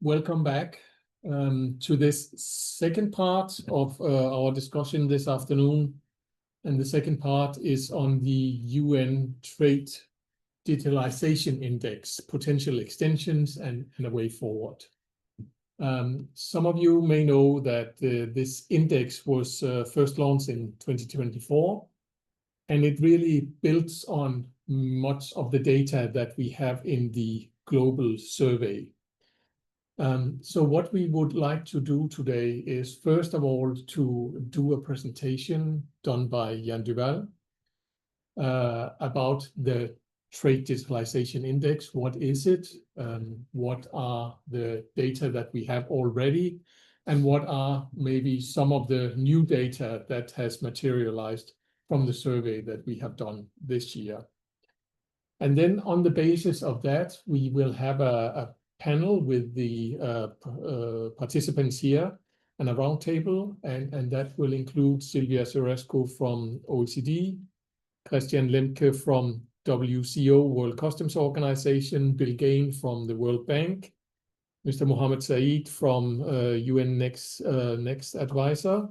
Welcome back to this second part of our discussion this afternoon. And the second part is on the UN Trade Digitalization Index, potential extensions and a way forward. Some of you may know that this index was first launched in 2024, and it really builds on much of the data that we have in the global survey. So what we would like to do today is, first of all, to do a presentation done by Jan Duval about the Trade Digitalization Index. What is it? What are the data that we have already? And what are maybe some of the new data that has materialized from the survey that we have done this year? And then on the basis of that, we will have a panel with the participants here and a roundtable, and that will include Silvia Cerescu from OECD, Christian Lemke from WCO, World Customs Organization, Bill Gain from the World Bank, Mr. Mohammed Saeed from UN Next Advisor,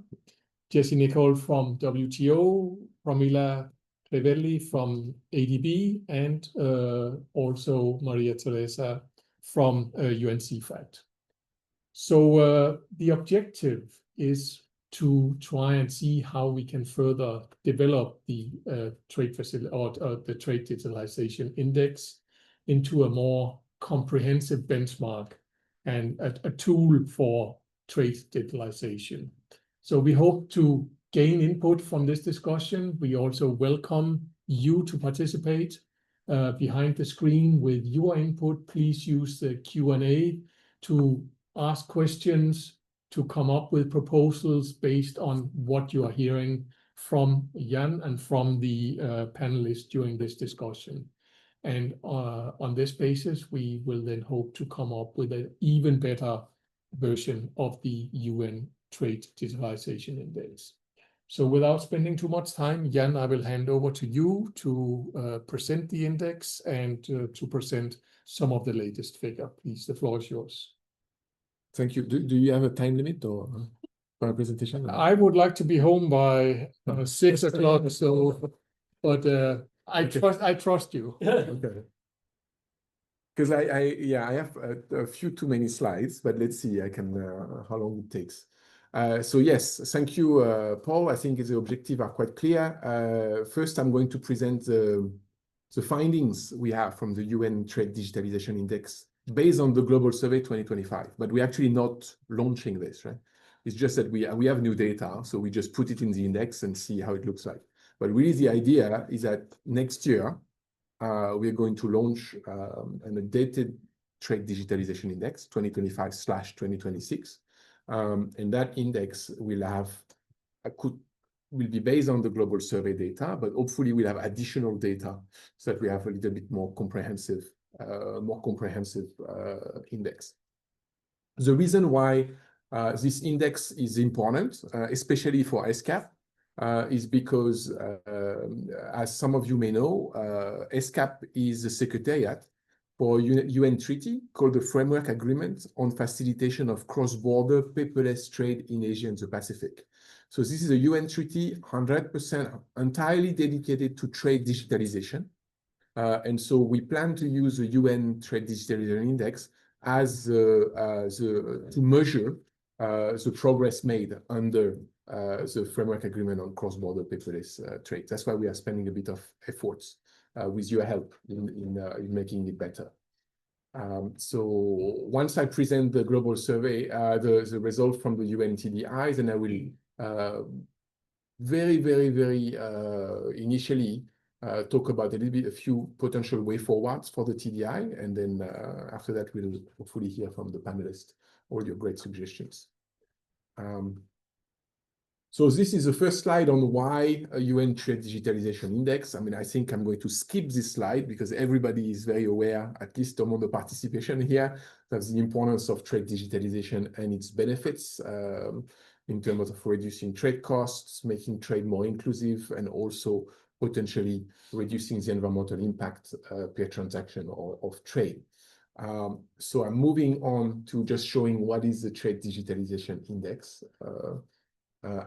Jesse Nicole from WTO, Pramila Trevelli from ADB, and also Maria Teresa from UNCFAT. So the objective is to try and see how we can further develop the Trade Digitalization Index into a more comprehensive benchmark and a tool for trade digitalization. So we hope to gain input from this discussion. We also welcome you to participate behind the screen with your input. Please use the Q&A to ask questions, to come up with proposals based on what you are hearing from Jan and from the panelists during this discussion. And on this basis, we will then hope to come up with an even better version of the UN Trade Digitalization Index. So without spending too much time, Jan, I will hand over to you to present the index and to present some of the latest figure. Please, the floor is yours. Thank you. Do you have a time limit or for a presentation? I would like to be home by 6 o'clock. So, but I trust you. Okay. Because I have a few too many slides, but let's see. I can how long it takes. So yes, thank you, Paul. I think the objectives are quite clear. First, I'm going to present the findings we have from the UN Trade Digitalization Index based on the Global Survey 2025. But we're actually not launching this, right? It's just that we have new data, so we just put it in the index and see how it looks like. But really, the idea is that next year, we're going to launch an updated Trade Digitalization Index 2025/2026. And that index will be based on the global survey data, but hopefully we'll have additional data so that we have a little bit more comprehensive index. The reason why this index is important, especially for ESCAP, is because, as some of you may know, ESCAP is the secretariat for a UN treaty called the Framework Agreement on Facilitation of Cross-Border Paperless Trade in Asia and the Pacific. So this is a UN treaty 100% entirely dedicated to trade digitalization. And so we plan to use the UN Trade Digitalization Index as to measure the progress made under the Framework Agreement on Cross-Border Paperless Trade. That's why we are spending a bit of efforts with your help in making it better. So once I present the global survey, the result from the UN TDIs, and I will very initially talk about a few potential way forwards for the TDI, and then after that we'll hopefully hear from the panelists all your great suggestions. So this is the first slide on why a UN Trade Digitalization Index. I mean, I think I'm going to skip this slide because everybody is very aware, at least among the participation here, of the importance of trade digitalization and its benefits in terms of reducing trade costs, making trade more inclusive, and also potentially reducing the environmental impact per transaction of trade. So I'm moving on to just showing what is the Trade Digitalization Index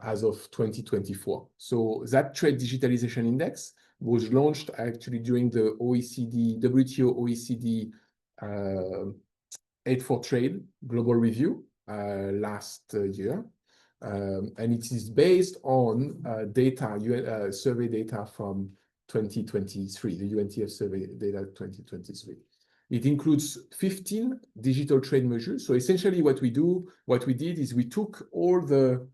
as of 2024. So that Trade Digitalization Index was launched actually during the WTO OECD Aid for Trade Global Review last year. And it is based on survey data from 2023, the UNTF survey data 2023. It includes 15 digital trade measures. So essentially what we did is we took all the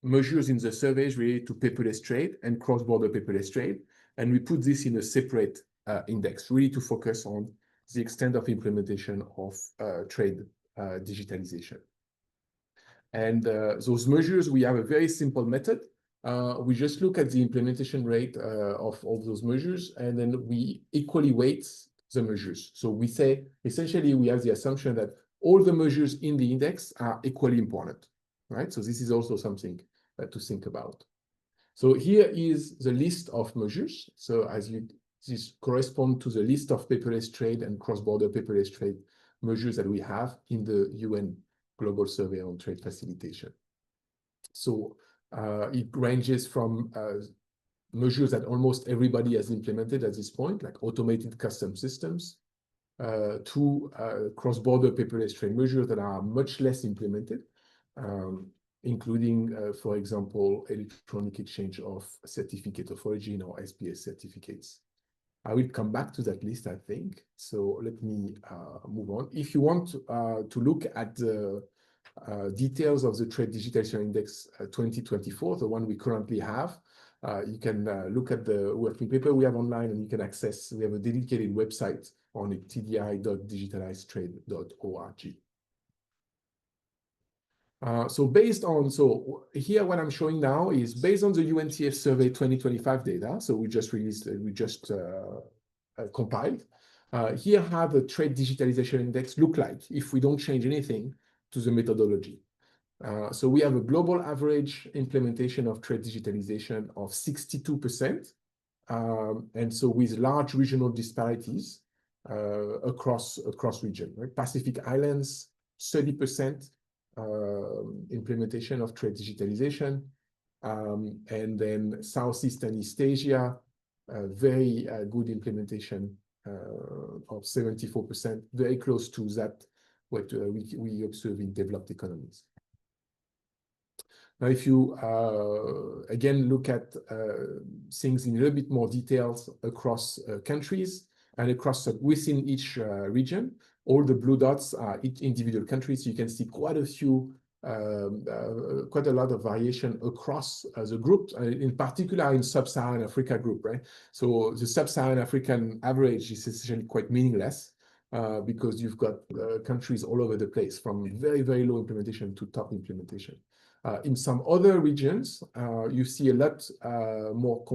measures in the surveys related to paperless trade and cross-border paperless trade, and we put this in a separate index, really to focus on the extent of implementation of trade digitalization. And those measures, we have a very simple method. We just look at the implementation rate of all those measures, and then we equally weight the measures. So we say, essentially, we have the assumption that all the measures in the index are equally important, right? So this is also something to think about. So here is the list of measures. So this corresponds to the list of paperless trade and cross-border paperless trade measures that we have in the UN Global Survey on Trade Facilitation. So it ranges from measures that almost everybody has implemented at this point, like automated custom systems, to cross-border paperless trade measures that are much less implemented, including, for example, electronic exchange of certificate of origin or SPS certificates. I will come back to that list, I think. So let me move on. If you want to look at the details of the Trade Digitalization Index 2024, the one we currently have, you can look at the working paper we have online, and you can access, we have a dedicated website on it, tdi.digitalizetrade.org. So here what I'm showing now is based on the UNTF survey 2025 data. So we just compiled. Here how the Trade Digitalization Index look like if we don't change anything to the methodology. So we have a global average implementation of trade digitalization of 62%. And so with large regional disparities across region, right? Pacific Islands, 30%. Implementation of trade digitalization, and then Southeast and East Asia, very good implementation of 74%, very close to that what we observe in developed economies. Now, if you again look at things in a little bit more details across countries and across within each region, all the blue dots are each individual countries. So you can see quite a lot of variation across the group, in particular in Sub-Saharan Africa group, right? So the Sub-Saharan African average is essentially quite meaningless because you've got countries all over the place, from very, very low implementation to top implementation. In some other regions, you see a lot more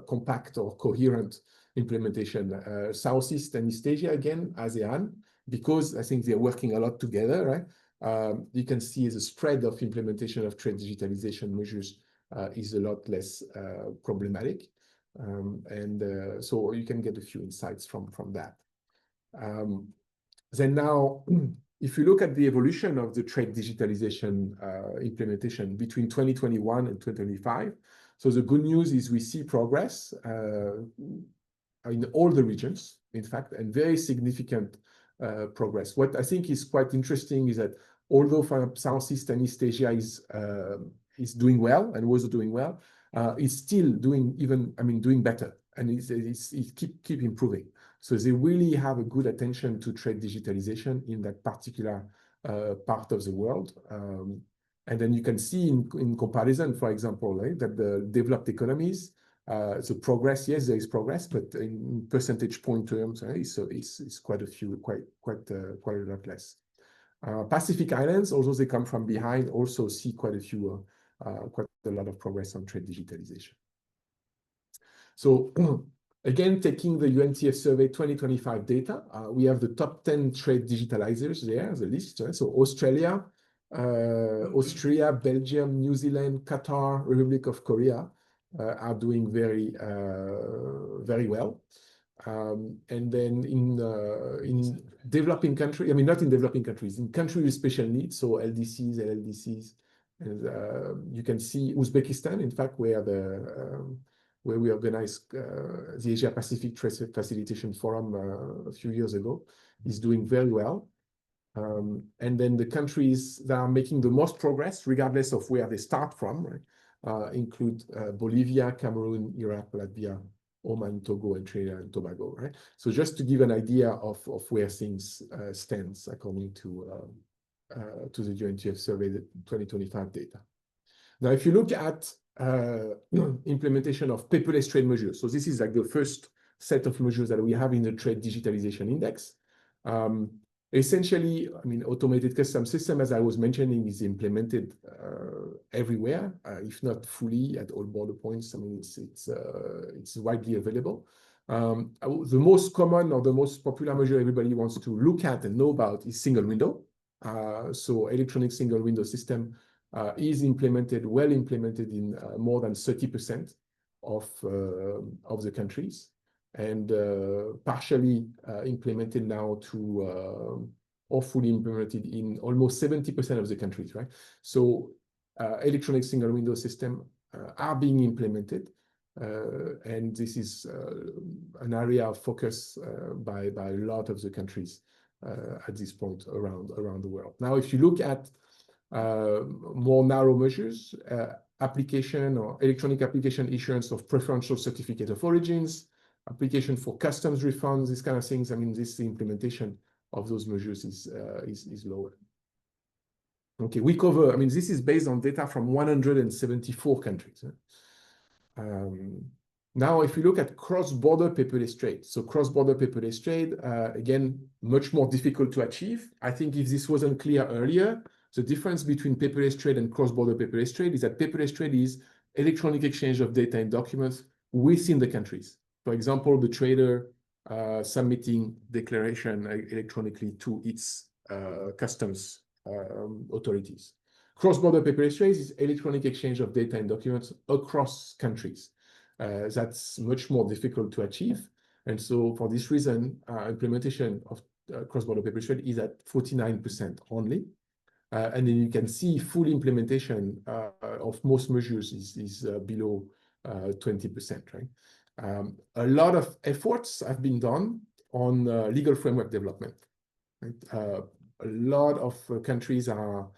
compact or coherent implementation. Southeast and East Asia, again, ASEAN, because I think they're working a lot together, right? You can see the spread of implementation of trade digitalization measures is a lot less problematic. So you can get a few insights from that. Then now, if you look at the evolution of the trade digitalization implementation between 2021 and 2025, so the good news is we see progress in all the regions, in fact, and very significant progress. What I think is quite interesting is that although Southeast and East Asia is doing well and was doing well, it's still doing doing better, and it's keep improving. So they really have a good attention to trade digitalization in that particular part of the world. And then you can see in comparison, for example, right, that the developed economies, the progress, yes, there is progress, but in percentage point terms, right, so it's quite a lot less. Pacific Islands, although they come from behind, also see quite a lot of progress on trade digitalization. So again, taking the UNTF survey 2025 data, we have the top 10 trade digitalizers there, the list. Right? So Australia, Austria, Belgium, New Zealand, Qatar, Republic of Korea are doing very well. And then in developing countries, I mean, not in developing countries, in countries with special needs, so LDCs, LLDCs, and you can see Uzbekistan, in fact, where we organized the Asia Pacific Trade Facilitation Forum a few years ago, is doing very well. And then the countries that are making the most progress, regardless of where they start from, right, include Bolivia, Cameroon, Iraq, Latvia, Oman, Togo, and Trinidad and Tobago, right? So just to give an idea of where things stands according to the UNTF survey, the 2025 data. Now, if you look at implementation of paperless trade measures, so this is like the first set of measures that we have in the Trade Digitalization Index. Essentially, I mean, automated custom system, as I was mentioning, is implemented everywhere, if not fully at all border points. I mean, it's widely available. The most common or the most popular measure everybody wants to look at and know about is single window. So electronic single window system is implemented, well implemented in more than 30% of the countries, and partially implemented now to or fully implemented in almost 70% of the countries, right? So electronic single window system are being implemented, and this is an area of focus by a lot of the countries at this point around the world. Now, if you look at more narrow measures, application or electronic application issuance of preferential certificate of origins, application for customs refunds, these kind of things. I mean, this implementation of those measures is lower. Okay, we cover, I mean, this is based on data from 174 countries. Now, if you look at cross-border paperless trade, so cross-border paperless trade, again, much more difficult to achieve. I think if this wasn't clear earlier, the difference between paperless trade and cross-border paperless trade is that paperless trade is electronic exchange of data and documents within the countries. For example, the trader submitting declaration electronically to its customs authorities. Cross-border paperless trade is electronic exchange of data and documents across countries. That's much more difficult to achieve. And so for this reason, implementation of cross-border paperless trade is at 49% only. And then you can see full implementation of most measures is below 20%, right? A lot of efforts have been done on legal framework development. Right? A lot of countries are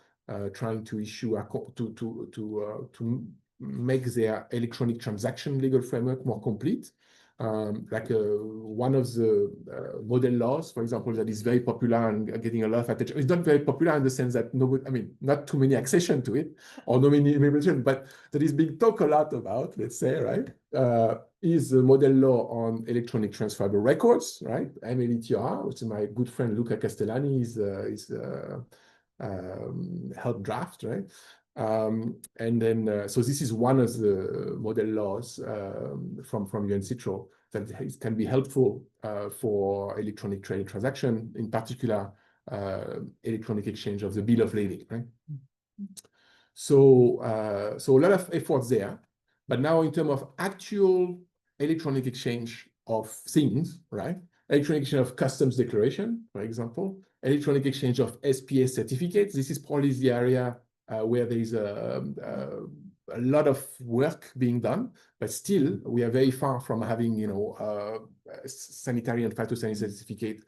trying to issue to make their electronic transaction legal framework more complete. Like one of the model laws, for example, that is very popular and getting a lot of attention. It's not very popular in the sense that nobody, I mean, not too many accession to it or no many implementation, but that is being talked a lot about, let's say, right? Is the model law on electronic transferable records, right? MLETR, which is my good friend Luca Castellani is help draft, right? And then, so this is one of the model laws from UNCITRAL that can be helpful for electronic trade transaction, in particular, electronic exchange of the bill of lading, right? So a lot of efforts there, but now in terms of actual electronic exchange of things, right? Electronic exchange of customs declaration, for example, electronic exchange of SPS certificates. This is probably the area where there is a lot of work being done, but still we are very far from having, you know, sanitary and phytosanitary certificate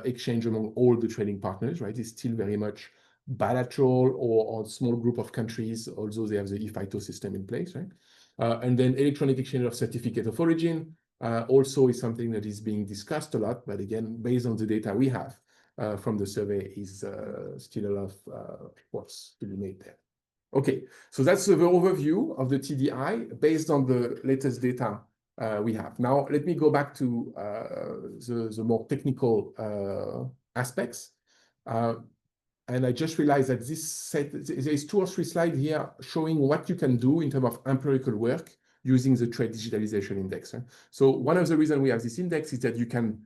exchange among all the trading partners, right? It's still very much bilateral or a small group of countries, although they have the e-phyto system in place, right? And then electronic exchange of certificate of origin also is something that is being discussed a lot, but again, based on the data we have from the survey, is still a lot of efforts to be made there. Okay, so that's the overview of the TDI based on the latest data we have. Now, let me go back to the more technical aspects. And I just realized that this set, there's 2 or 3 slides here showing what you can do in terms of empirical work using the Trade Digitalization Index. Right? So one of the reasons we have this index is that you can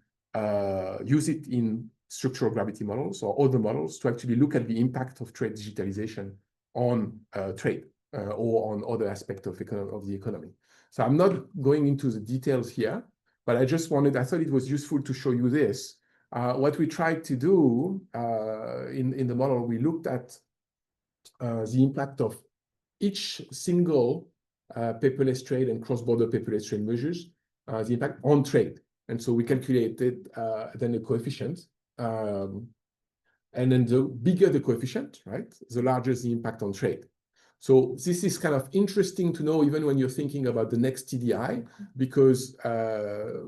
use it in structural gravity models or other models to actually look at the impact of trade digitalization on trade or on other aspects of the economy. So I'm not going into the details here, but I thought it was useful to show you this. What we tried to do in the model, we looked at the impact of each single paperless trade and cross-border paperless trade measures, the impact on trade. And so we calculated then a coefficient. And then the bigger the coefficient, right, the larger the impact on trade. So this is kind of interesting to know even when you're thinking about the next TDI, because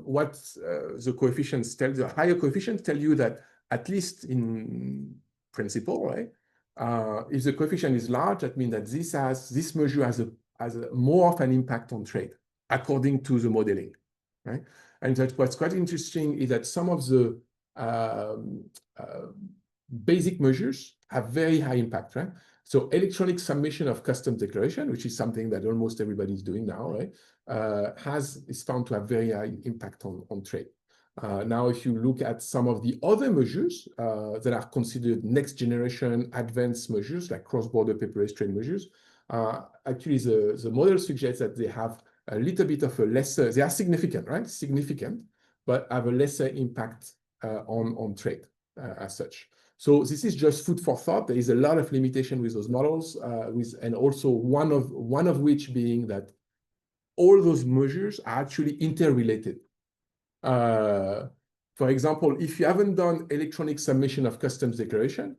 what the coefficients tell, the higher coefficients tell you that at least in principle, right, if the coefficient is large, that means that this measure has more of an impact on trade according to the modeling, right? And that what's quite interesting is that some of the basic measures have very high impact, right? So electronic submission of customs declaration, which is something that almost everybody is doing now, right, is found to have very high impact on trade. Now, if you look at some of the other measures that are considered next generation advanced measures, like cross-border paperless trade measures, actually the model suggests that they have a little bit of a lesser, they are significant, right? Significant, but have a lesser impact on trade as such. So this is just food for thought. There is a lot of limitation with those models, and also one of which being that all those measures are actually interrelated. For example, if you haven't done electronic submission of customs declaration,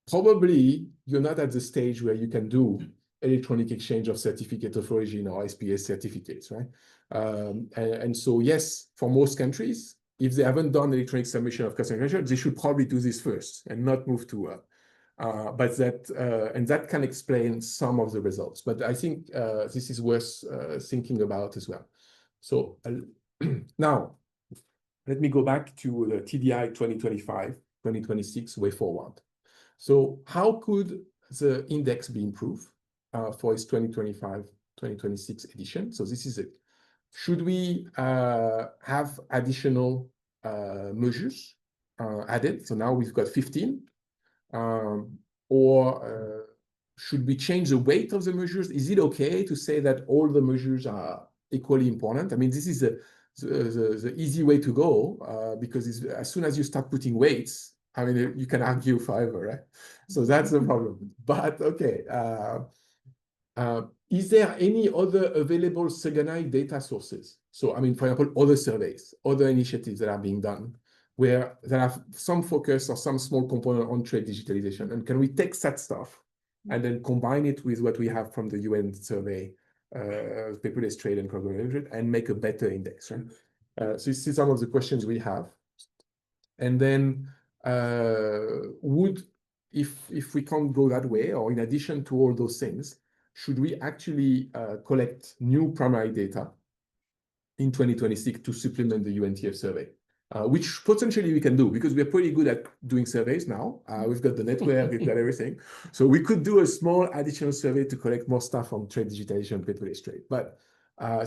probably you're not at the stage where you can do electronic exchange of certificate of origin or SPS certificates, right? And so yes, for most countries, if they haven't done electronic submission of customs declaration, they should probably do this first and not move to but that can explain some of the results. But I think this is worth thinking about as well. So now, let me go back to the TDI 2025, 2026 way forward. So how could the index be improved for its 2025-2026 edition? So this is it. Should we have additional measures added? So now we've got 15. Or should we change the weight of the measures? Is it okay to say that all the measures are equally important? I mean, this is the easy way to go because as soon as you start putting weights, I mean, you can argue forever, right? So that's the problem. But okay, is there any other available secondary data sources? So, I mean, for example, other surveys, other initiatives that are being done where there have some focus or some small component on trade digitalization. And can we take that stuff and then combine it with what we have from the UN survey, paperless trade and cross-border, and make a better index, right? So this is some of the questions we have. And then if we can't go that way, or in addition to all those things, should we actually collect new primary data in 2026 to supplement the UNTF survey? Which potentially we can do because we are pretty good at doing surveys now. We've got the network, we've got everything. So we could do a small additional survey to collect more stuff on trade digitalization and paperless trade. But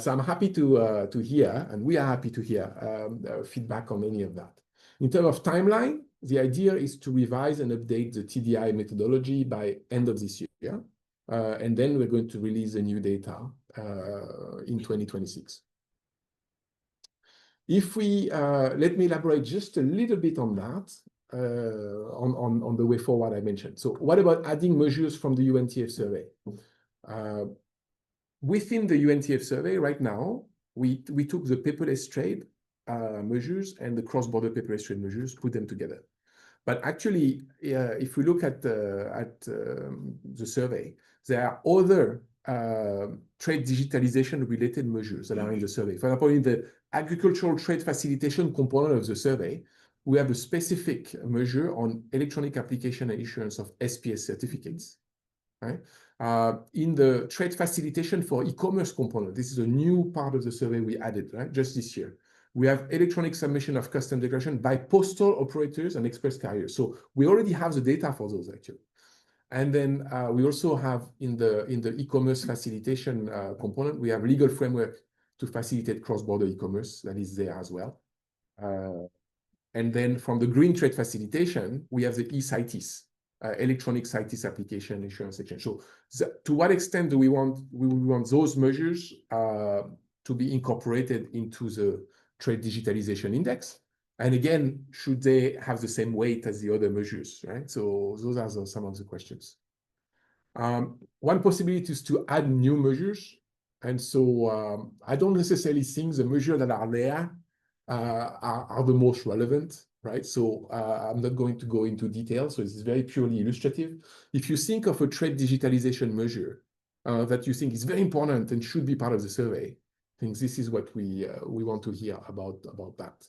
so I'm happy to hear, and we are happy to hear feedback on any of that. In terms of timeline, the idea is to revise and update the TDI methodology by end of this year. And then we're going to release the new data in 2026. If we, let me elaborate just a little bit on that, on the way forward I mentioned. So what about adding measures from the UNTF survey? Within the UNTF survey right now, we took the paperless trade measures and the cross-border paperless trade measures, put them together. But actually, if we look at the survey, there are other trade digitalization related measures that are in the survey. For example, in the agricultural trade facilitation component of the survey, we have a specific measure on electronic application and issuance of SPS certificates. Right? In the trade facilitation for e-commerce component, this is a new part of the survey we added, right, just this year. We have electronic submission of custom declaration by postal operators and express carriers. So we already have the data for those actually. And then we also have in the e-commerce facilitation component, we have legal framework to facilitate cross-border e-commerce that is there as well. And then from the green trade facilitation, we have the e-CITES, electronic CITES application insurance exchange. So to what extent do we want those measures to be incorporated into Trade Digitalization Index? And again, should they have the same weight as the other measures, right? So those are some of the questions. One possibility is to add new measures. And so I don't necessarily think the measures that are there are the most relevant, right? So I'm not going to go into detail. So this is very purely illustrative. If you think of a trade digitalization measure that you think is very important and should be part of the survey, I think this is what we want to hear about that.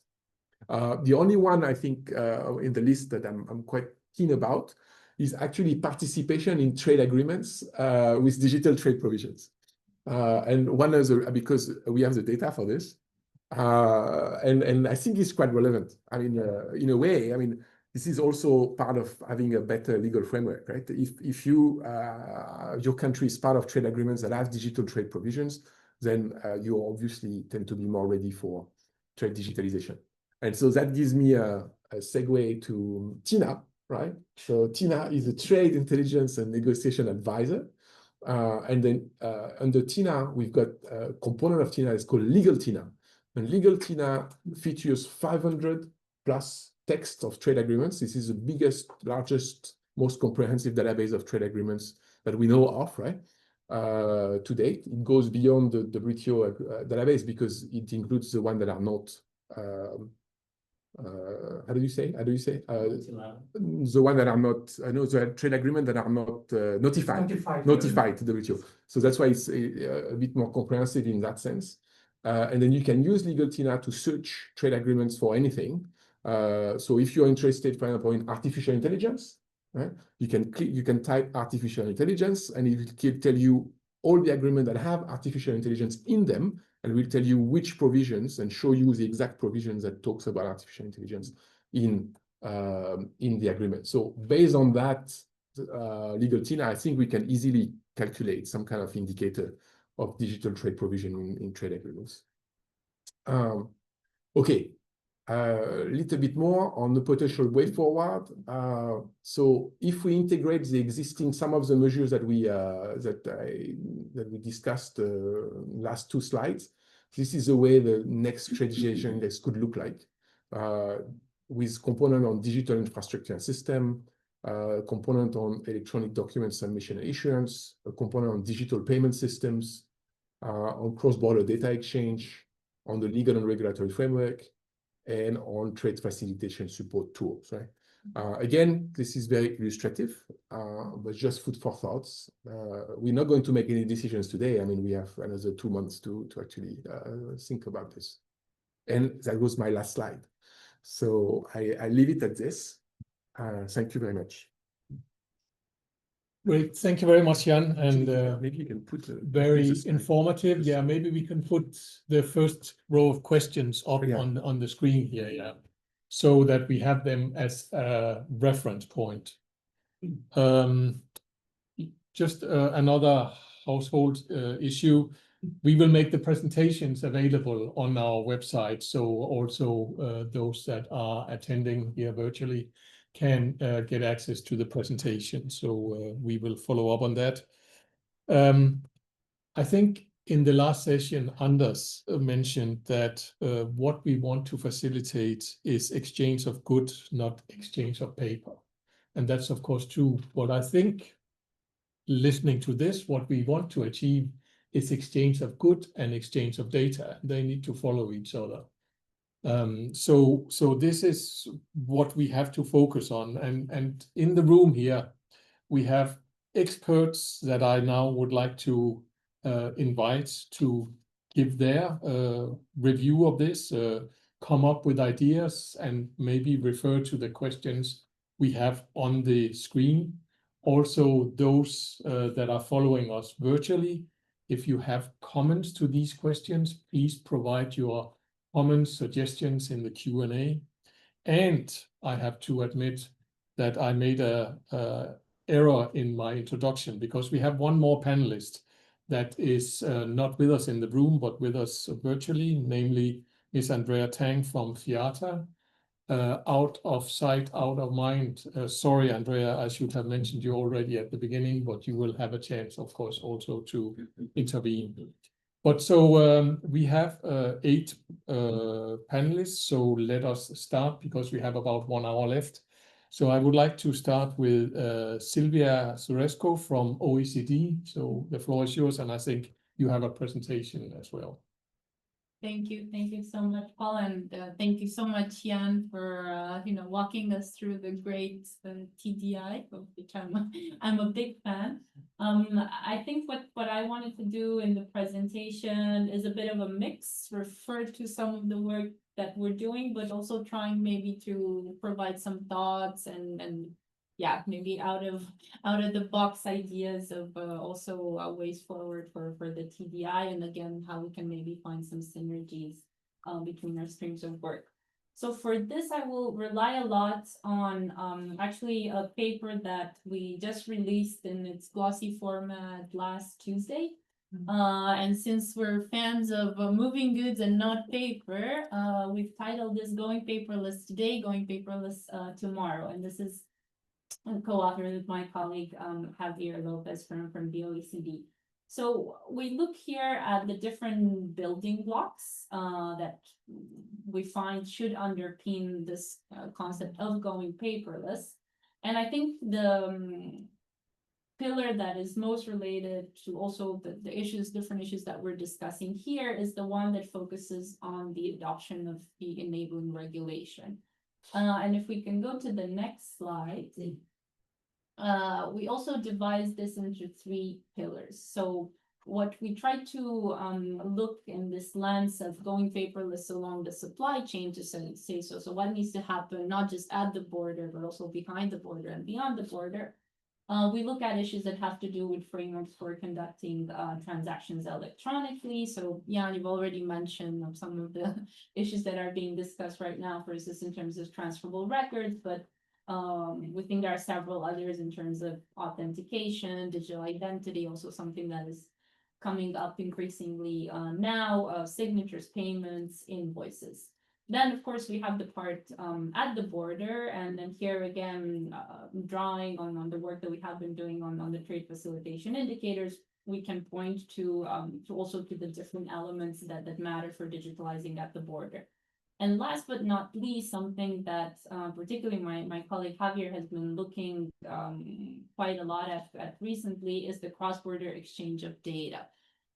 The only one I think in the list that I'm quite keen about is actually participation in trade agreements with digital trade provisions. And one is because we have the data for this. And I think it's quite relevant. I mean, in a way, I mean, this is also part of having a better legal framework, right? If you your country is part of trade agreements that have digital trade provisions, then you obviously tend to be more ready for trade digitalization. And so that gives me a segue to Tina, right? So Tina is a trade intelligence and negotiation advisor. And then under Tina, we've got a component of Tina that's called Legal Tina. And Legal Tina features 500 plus texts of trade agreements. This is the biggest, largest, most comprehensive database of trade agreements that we know of, right? To date, it goes beyond the WTO database because it includes the ones that are not how do you say? The one that are not, the trade agreement that are not notified to the WTO. So that's why it's a bit more comprehensive in that sense. And then you can use Legal Tina to search trade agreements for anything. So if you're interested, for example, in artificial intelligence, right? You can type artificial intelligence, and it will tell you all the agreements that have artificial intelligence in them, and will tell you which provisions and show you the exact provisions that talks about artificial intelligence in the agreement. So based on that Legal Tina, I think we can easily calculate some kind of indicator of digital trade provision in trade agreements. Okay, a little bit more on the potential way forward. So if we integrate the existing, some of the measures that we discussed last two slides, this is the way the next trade digitalization index could look like, with component on digital infrastructure and system, component on electronic document submission and issuance, a component on digital payment systems, on cross-border data exchange, on the legal and regulatory framework, and on trade facilitation support tools, right? Again, this is very illustrative, but just food for thoughts. We're not going to make any decisions today. I mean, we have another 2 months to actually think about this. And that was my last slide. So I leave it at this. Thank you very much. Great, thank you very much, Jan, and maybe you can put very informative. Yeah, maybe we can put the first row of questions up on the screen here, yeah, so that we have them as a reference point. Just another household issue. We will make the presentations available on our website, so also those that are attending here virtually can get access to the presentation. So we will follow up on that. I think in the last session, Anders mentioned that what we want to facilitate is exchange of goods, not exchange of paper. And that's of course true. But I think listening to this, what we want to achieve is exchange of goods and exchange of data. They need to follow each other. So this is what we have to focus on. And in the room here, we have experts that I now would like to invite to give their review of this, come up with ideas, and maybe refer to the questions we have on the screen. Also, those that are following us virtually, if you have comments to these questions, please provide your comments, suggestions in the Q&A. And I have to admit that I made a error in my introduction, because we have one more panelist that is not with us in the room, but with us virtually, namely Ms. Andrea Tang from FIATA. Out of sight, out of mind. Sorry, Andrea, I should have mentioned you already at the beginning, but you will have a chance, of course, also to intervene. But so we have 8 panelists, so let us start because we have about 1 hour left. So I would like to start with Silvia Suresco from OECD. So the floor is yours, and I think you have a presentation as well. Thank you so much, Paul, and thank you so much, Jan, for walking us through the great TDI, of which I'm a big fan. I think what I wanted to do in the presentation is a bit of a mix, refer to some of the work that we're doing, but also trying maybe to provide some thoughts and yeah, maybe out of the box ideas of also ways forward for the TDI, and again, how we can maybe find some synergies between our streams of work. So for this, I will rely a lot on actually a paper that we just released in its glossy format last Tuesday. And since we're fans of moving goods and not paper, we've titled this Going Paperless Today, Going Paperless Tomorrow. And this is co-authored with my colleague Javier Lopez from the OECD. So we look here at the different building blocks that we find should underpin this concept of going paperless. And I think the pillar that is most related to also the issues, different issues that we're discussing here is the one that focuses on the adoption of the enabling regulation. And if we can go to the next slide. We also devised this into 3 pillars. So what we try to look in this lens of going paperless along the supply chain to say so what needs to happen, not just at the border, but also behind the border and beyond the border. We look at issues that have to do with frameworks for conducting transactions electronically. So Jan, you've already mentioned some of the issues that are being discussed right now, for instance, in terms of transferable records, but we think there are several others in terms of authentication, digital identity, also something that is coming up increasingly now, signatures, payments, invoices. Then, of course, we have the part at the border, and then here again, drawing on the work that we have been doing on the trade facilitation indicators, we can point to also to the different elements that matter for digitalizing at the border. And last but not least, something that particularly my colleague Javier has been looking quite a lot at recently is the cross-border exchange of data.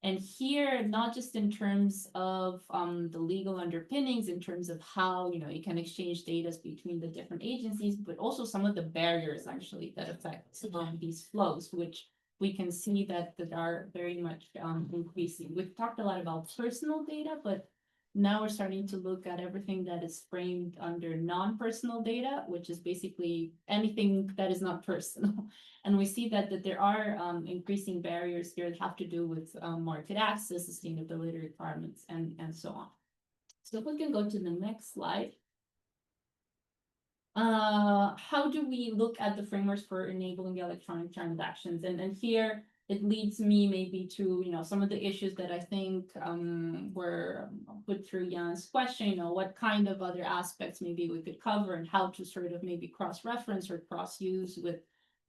And here, not just in terms of the legal underpinnings, in terms of how you can exchange data between the different agencies, but also some of the barriers actually that affect these flows, which we can see that are very much increasing. We've talked a lot about personal data, but now we're starting to look at everything that is framed under non-personal data, which is basically anything that is not personal. And we see that there are increasing barriers here that have to do with market access, sustainability requirements, and so on. So if we can go to the next slide. How do we look at the frameworks for enabling electronic transactions? And here, it leads me maybe to some of the issues that I think were put through Jan's question. What kind of other aspects maybe we could cover, and how to sort of maybe cross-reference or cross-use with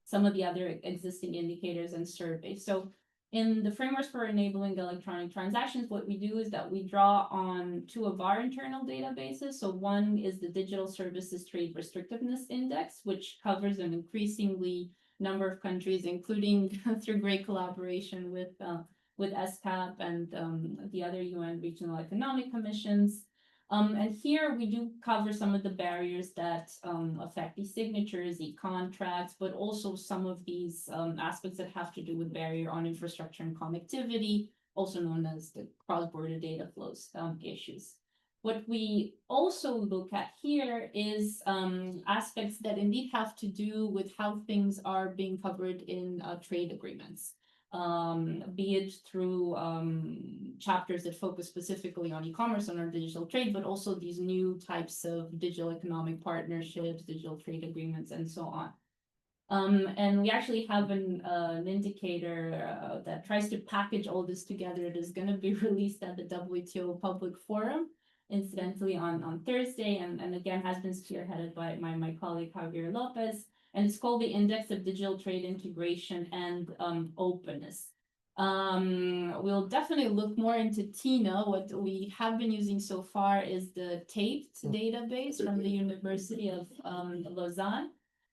some of the other existing indicators and surveys. So in the frameworks for enabling electronic transactions, what we do is that we draw on 2 of our internal databases. So one is the Digital Services Trade Restrictiveness Index, which covers an increasingly number of countries, including through great collaboration with ESCAP and the other UN regional economic commissions. And here we do cover some of the barriers that affect e-signatures, e-contracts, but also some of these aspects that have to do with barrier on infrastructure and connectivity, also known as the cross-border data flows issues. What we also look at here is aspects that indeed have to do with how things are being covered in trade agreements, be it through chapters that focus specifically on e-commerce and on digital trade, but also these new types of digital economic partnerships, digital trade agreements, and so on. And we actually have an indicator that tries to package all this together. It is going to be released at the WTO Public Forum, incidentally on Thursday, and again has been spearheaded by my colleague Javier Lopez, and it's called the Index of Digital Trade Integration and Openness. We'll definitely look more into TINA. What we have been using so far is the TAPED database from the University of Lausanne,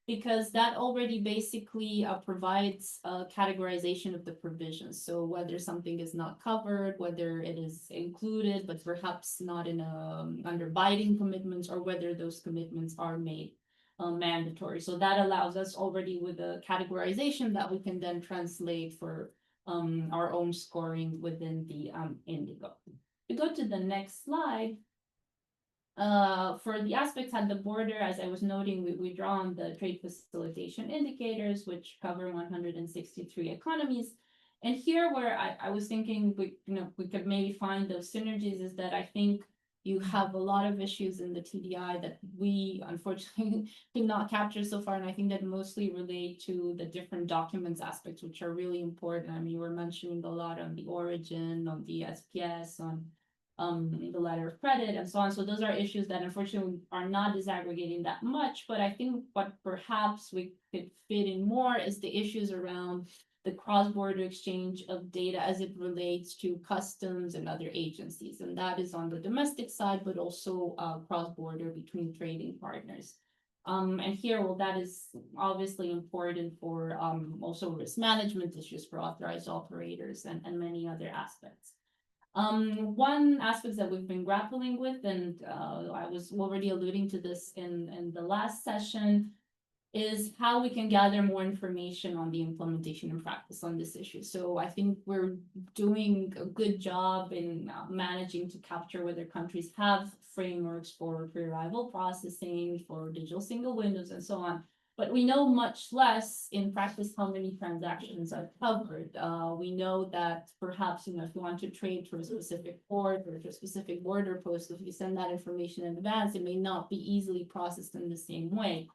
because that already basically provides a categorization of the provisions. So whether something is not covered, whether it is included, but perhaps not in under binding commitments, or whether those commitments are made mandatory. So that allows us already with a categorization that we can then translate for our own scoring within the Indigo. We go to the next slide. For the aspects at the border, as I was noting, we draw on the trade facilitation indicators, which cover 163 economies. And here where I was thinking we could maybe find those synergies is that I think you have a lot of issues in the TDI that we unfortunately did not capture so far. And I think that mostly relate to the different documents aspects, which are really important. I mean, you were mentioning a lot on the origin, on the SPS, on the letter of credit and so on. So those are issues that unfortunately are not disaggregating that much, but I think what perhaps we could fit in more is the issues around the cross-border exchange of data as it relates to customs and other agencies. And that is on the domestic side, but also cross-border between trading partners. And here, well, that is obviously important for also risk management issues for authorized operators and many other aspects. One aspect that we've been grappling with, and I was already alluding to this in the last session, is how we can gather more information on the implementation and practice on this issue. So I think we're doing a good job in managing to capture whether countries have frameworks for pre-arrival processing, for digital single windows, and so on. But we know much less in practice how many transactions are covered. We know that perhaps, if you want to trade to a specific port or to a specific border post, if you send that information in advance, it may not be easily processed in the same way.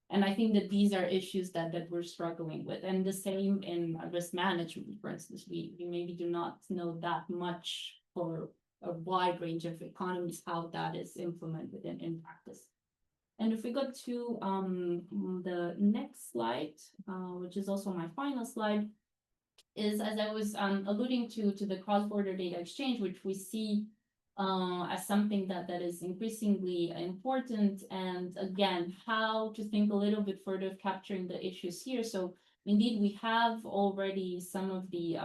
And I think that these are issues that we're struggling with. And the same in risk management, for instance, we maybe do not know that much for a wide range of economies, how that is implemented in practice. And if we go to the next slide, which is also my final slide, is as I was alluding to the cross-border data exchange, which we see as something that is increasingly important. And again, how to think a little bit further of capturing the issues here. So indeed, we have already some of the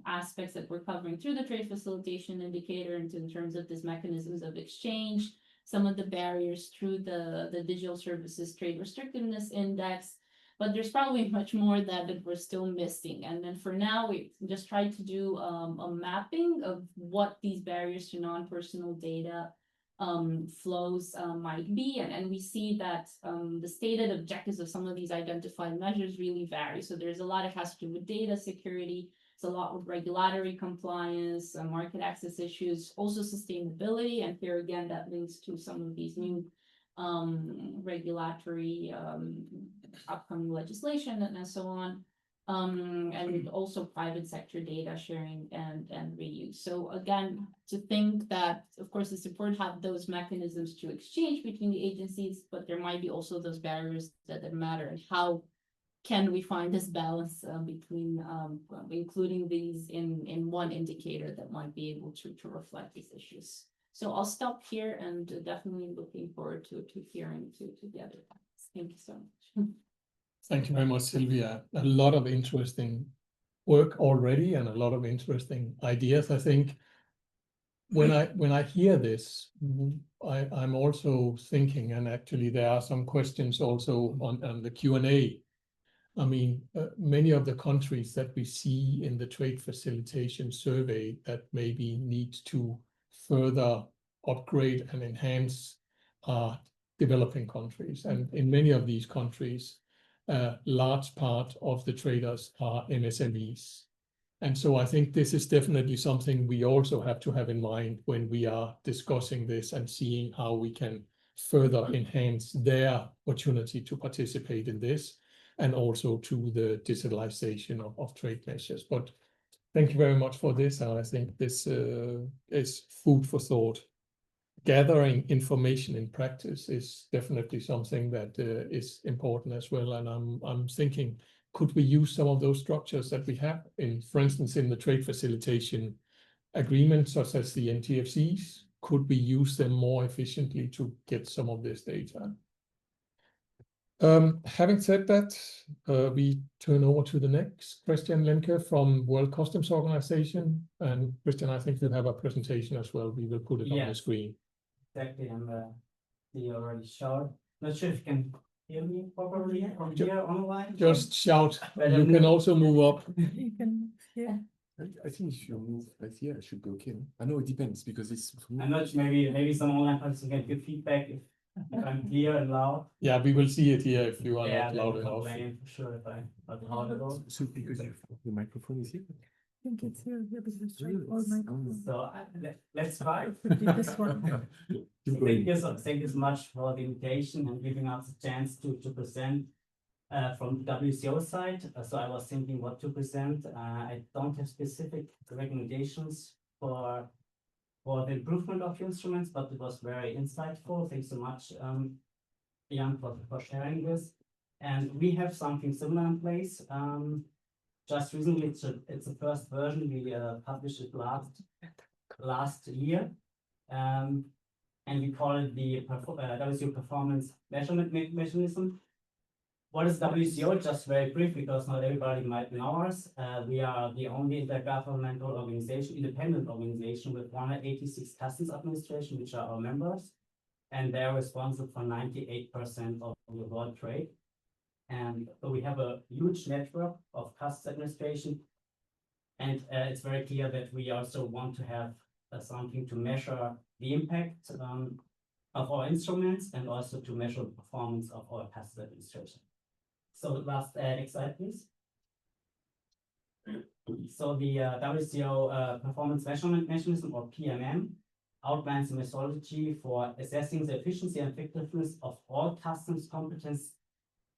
aspects that we're covering through the trade facilitation indicator in terms of these mechanisms of exchange, some of the barriers through the digital services trade restrictiveness index, but there's probably much more that we're still missing. And then for now, we just tried to do a mapping of what these barriers to non-personal data flows might be. And we see that the stated objectives of some of these identified measures really vary. So there's a lot that has to do with data security. It's a lot with regulatory compliance, market access issues, also sustainability. And here again, that links to some of these new regulatory upcoming legislation and so on. And also private sector data sharing and reuse. So again, to think that, of course, it's important to have those mechanisms to exchange between the agencies, but there might be also those barriers that matter. And how can we find this balance between including these in one indicator that might be able to reflect these issues? So I'll stop here and definitely looking forward to hearing to the other parts. Thank you so much. Thank you very much, Sylvia. A lot of interesting work already and a lot of interesting ideas. I think when I hear this, I'm also thinking, and actually there are some questions also on the Q&A. I mean, many of the countries that we see in the trade facilitation survey that maybe need to further upgrade and enhance are developing countries. And in many of these countries, large part of the traders are MSMEs. And so I think this is definitely something we also have to have in mind when we are discussing this and seeing how we can further enhance their opportunity to participate in this, and also to the digitalization of trade measures. But thank you very much for this. And I think this is food for thought. Gathering information in practice is definitely something that is important as well. And I'm thinking could we use some of those structures that we have in, for instance, in the trade facilitation agreement, such as the NTFCs? Could we use them more efficiently to get some of this data? Having said that, we turn over to the next, Christian Lemke from World Customs Organization. And Christian, I think you'll have a presentation as well. We will put it on the screen. Exactly, and you already showed. Not sure if you can hear me properly from here online. Just shout. You can also move up. You can, yeah. I think if you move right here, it should be okay. I know it depends because it's. I'm not sure, maybe some online participants can give feedback if I'm clear and loud. Yeah, we will see it here if you are Yeah, not loud then enough. complain for sure if I'm not loud at all. So because the microphone is here. I think it's here because it's Really? all my. So let's try. This one. Thank you so much for the invitation and giving us a chance to present from the WCO side. So I was thinking what to present. I don't have specific recommendations for the improvement of instruments, but it was very insightful. Thanks so much, Jan, for sharing this. And we have something similar in place. Just recently, it's the first version. We published it last year. And we call it the WCO Performance Measurement Mechanism. What is WCO? Just very brief, because not everybody might know us. We are the only intergovernmental organization, independent organization with 186 customs administration, which are our members, and they're responsible for 98% of the world trade. And we have a huge network of customs administration, and it's very clear that we also want to have something to measure the impact of our instruments and also to measure the performance of our customs administration. So next slide, please. So the WCO Performance Measurement Mechanism, or PMM, outlines a methodology for assessing the efficiency and effectiveness of all customs competence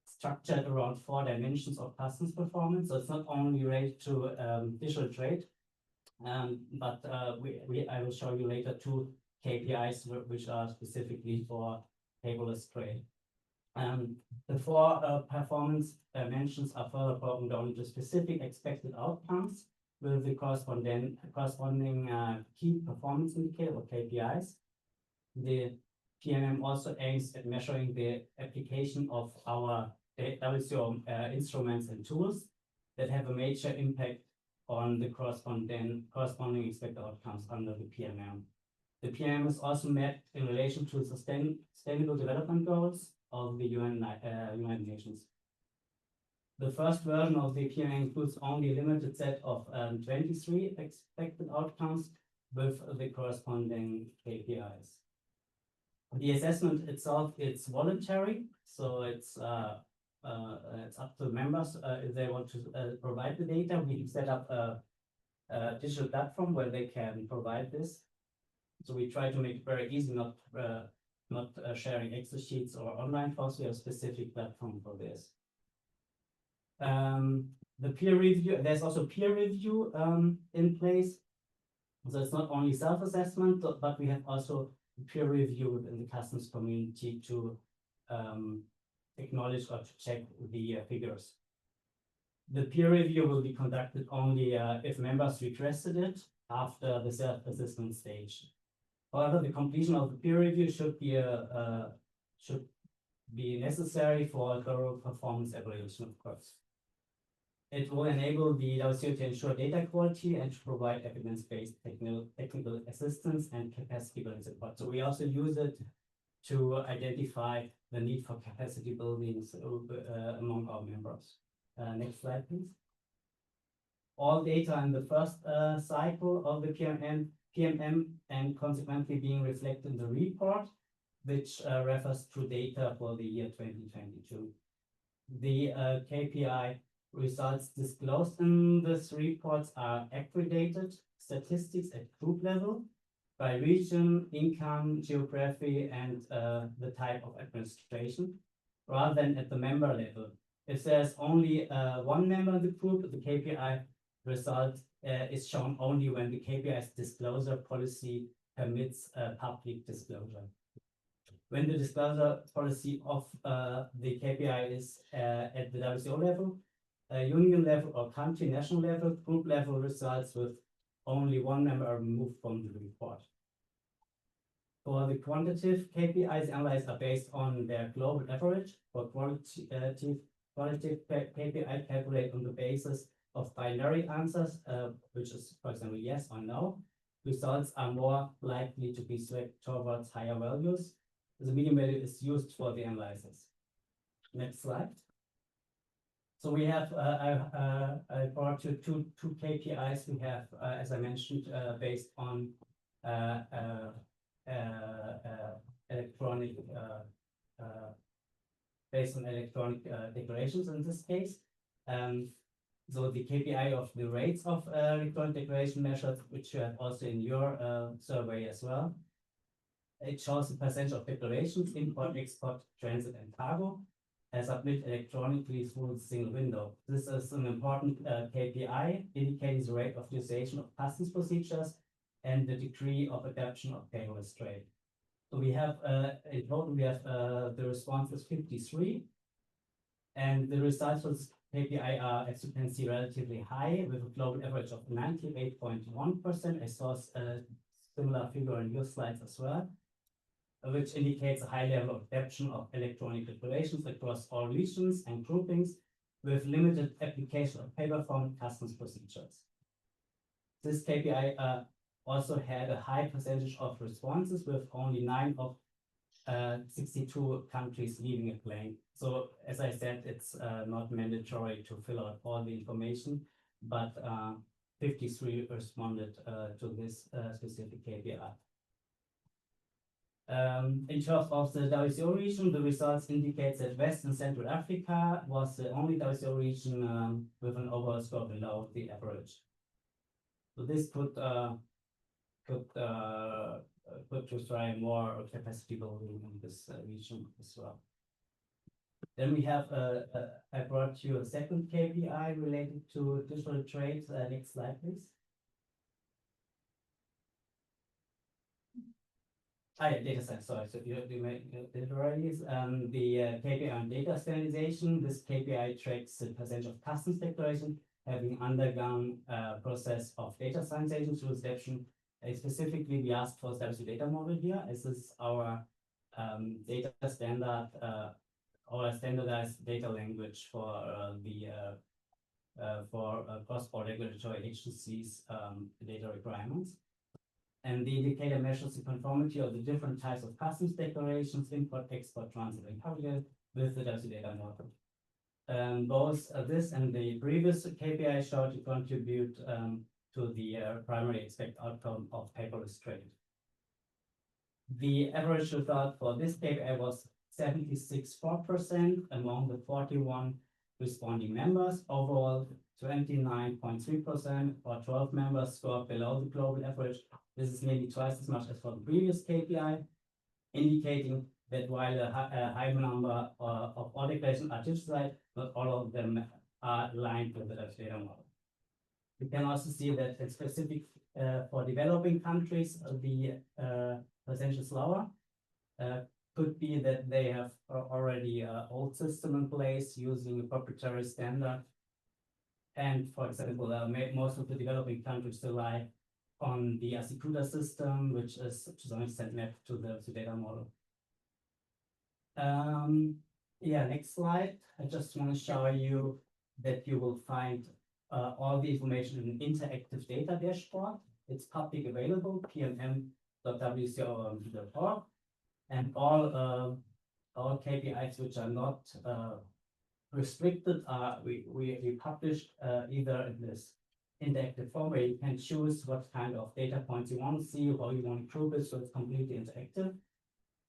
structured around 4 dimensions of customs performance. So it's not only related to digital trade, but I will show you later 2 KPIs which are specifically for paperless trade. The 4 performance dimensions are further broken down into specific expected outcomes with the corresponding key performance indicator, or KPIs. The PMM also aims at measuring the application of our WCO instruments and tools that have a major impact on the corresponding expected outcomes under the PMM. The PMM is also met in relation to sustainable development goals of the United Nations. The first version of the PMM includes only a limited set of 23 expected outcomes with the corresponding KPIs. The assessment itself, it's voluntary, so it's up to members if they want to provide the data. We set up a digital platform where they can provide this. So we try to make it very easy, not sharing Excel sheets or online files. We have a specific platform for this. The peer review, there's also peer review in place. So it's not only self-assessment, but we have also peer review within the customs community to acknowledge or to check the figures. The peer review will be conducted only if members requested it after the self-assessment stage. However, the completion of the peer review should be necessary for a thorough performance evaluation, of course. It will enable the WCO to ensure data quality and to provide evidence-based technical assistance and capacity building support. So we also use it to identify the need for capacity building among our members. Next slide, please. All data in the first cycle of the PMM and consequently being reflected in the report, which refers to data for the year 2022. The KPI results disclosed in this reports are aggregated statistics at group level by region, income, geography, and the type of administration, rather than at the member level. If there's only one member in the group, the KPI result is shown only when the KPI's disclosure policy permits public disclosure. When the disclosure policy of the KPI is at the WCO level, union level or country national level, group level results with only one member are removed from the report. For the quantitative KPIs, analyzed are based on their global average. For qualitative KPI calculate on the basis of binary answers, which is, for example, yes or no. Results are more likely to be swayed towards higher values. The median value is used for the analysis. Next slide. So we have, I brought you two KPIs. We have, as I mentioned, based on electronic, based on electronic declarations in this case. So the KPI of the rates of electronic declaration measures, which you have also in your survey as well. It shows the percentage of declarations, import, export, transit, and cargo, submitted electronically through the single window. This is an important KPI, indicating the rate of utilization of customs procedures and the degree of adoption of paperless trade. So we have, in total, we have the response is 53, and the results for this KPI are, as you can see, relatively high, with a global average of 98.1%. I saw a similar figure in your slides as well, which indicates a high level of adoption of electronic declarations across all regions and groupings, with limited application of paper form customs procedures. This KPI also had a high percentage of responses, with only 9 of 62 countries leaving a blank. So, as I said, it's not mandatory to fill out all the information, but 53 responded to this specific KPI. In terms of the WCO region, the results indicate that West and Central Africa was the only WCO region with an overall score below the average. So this could try more capacity building in this region as well. Then we have, I brought you a second KPI related to digital trade. Next slide, please. Data science, sorry, so you made it already. The KPI on data standardization, this KPI tracks the percentage of customs declaration having undergone a process of data standardization through adoption. Specifically, we asked for WCO data model here, as this is our data standard, our standardized data language for cross-border regulatory agencies' data requirements. And the indicator measures the conformity of the different types of customs declarations, import, export, transit, and cargo with the WCO data model. Both this and the previous KPI show to contribute to the primary expected outcome of paperless trade. The average result for this KPI was 76.4% among the 41 responding members. Overall, 29.3% or 12 members scored below the global average. This is nearly twice as much as for the previous KPI, indicating that while a high number of all declarations are digitalized, not all of them are aligned with the data model. We can also see that it's specific for developing countries, the percentage is lower. Could be that they have already an old system in place using a proprietary standard. And for example, most of the developing countries rely on the Asikuda system, which is to some extent mapped to the data model. Yeah, next slide. I just want to show you that you will find all the information in an interactive data dashboard. It's public available, pmm.wco.org, and all KPIs which are not restricted we published either in this interactive form where you can choose what kind of data points you want to see, how you want to group it, so it's completely interactive.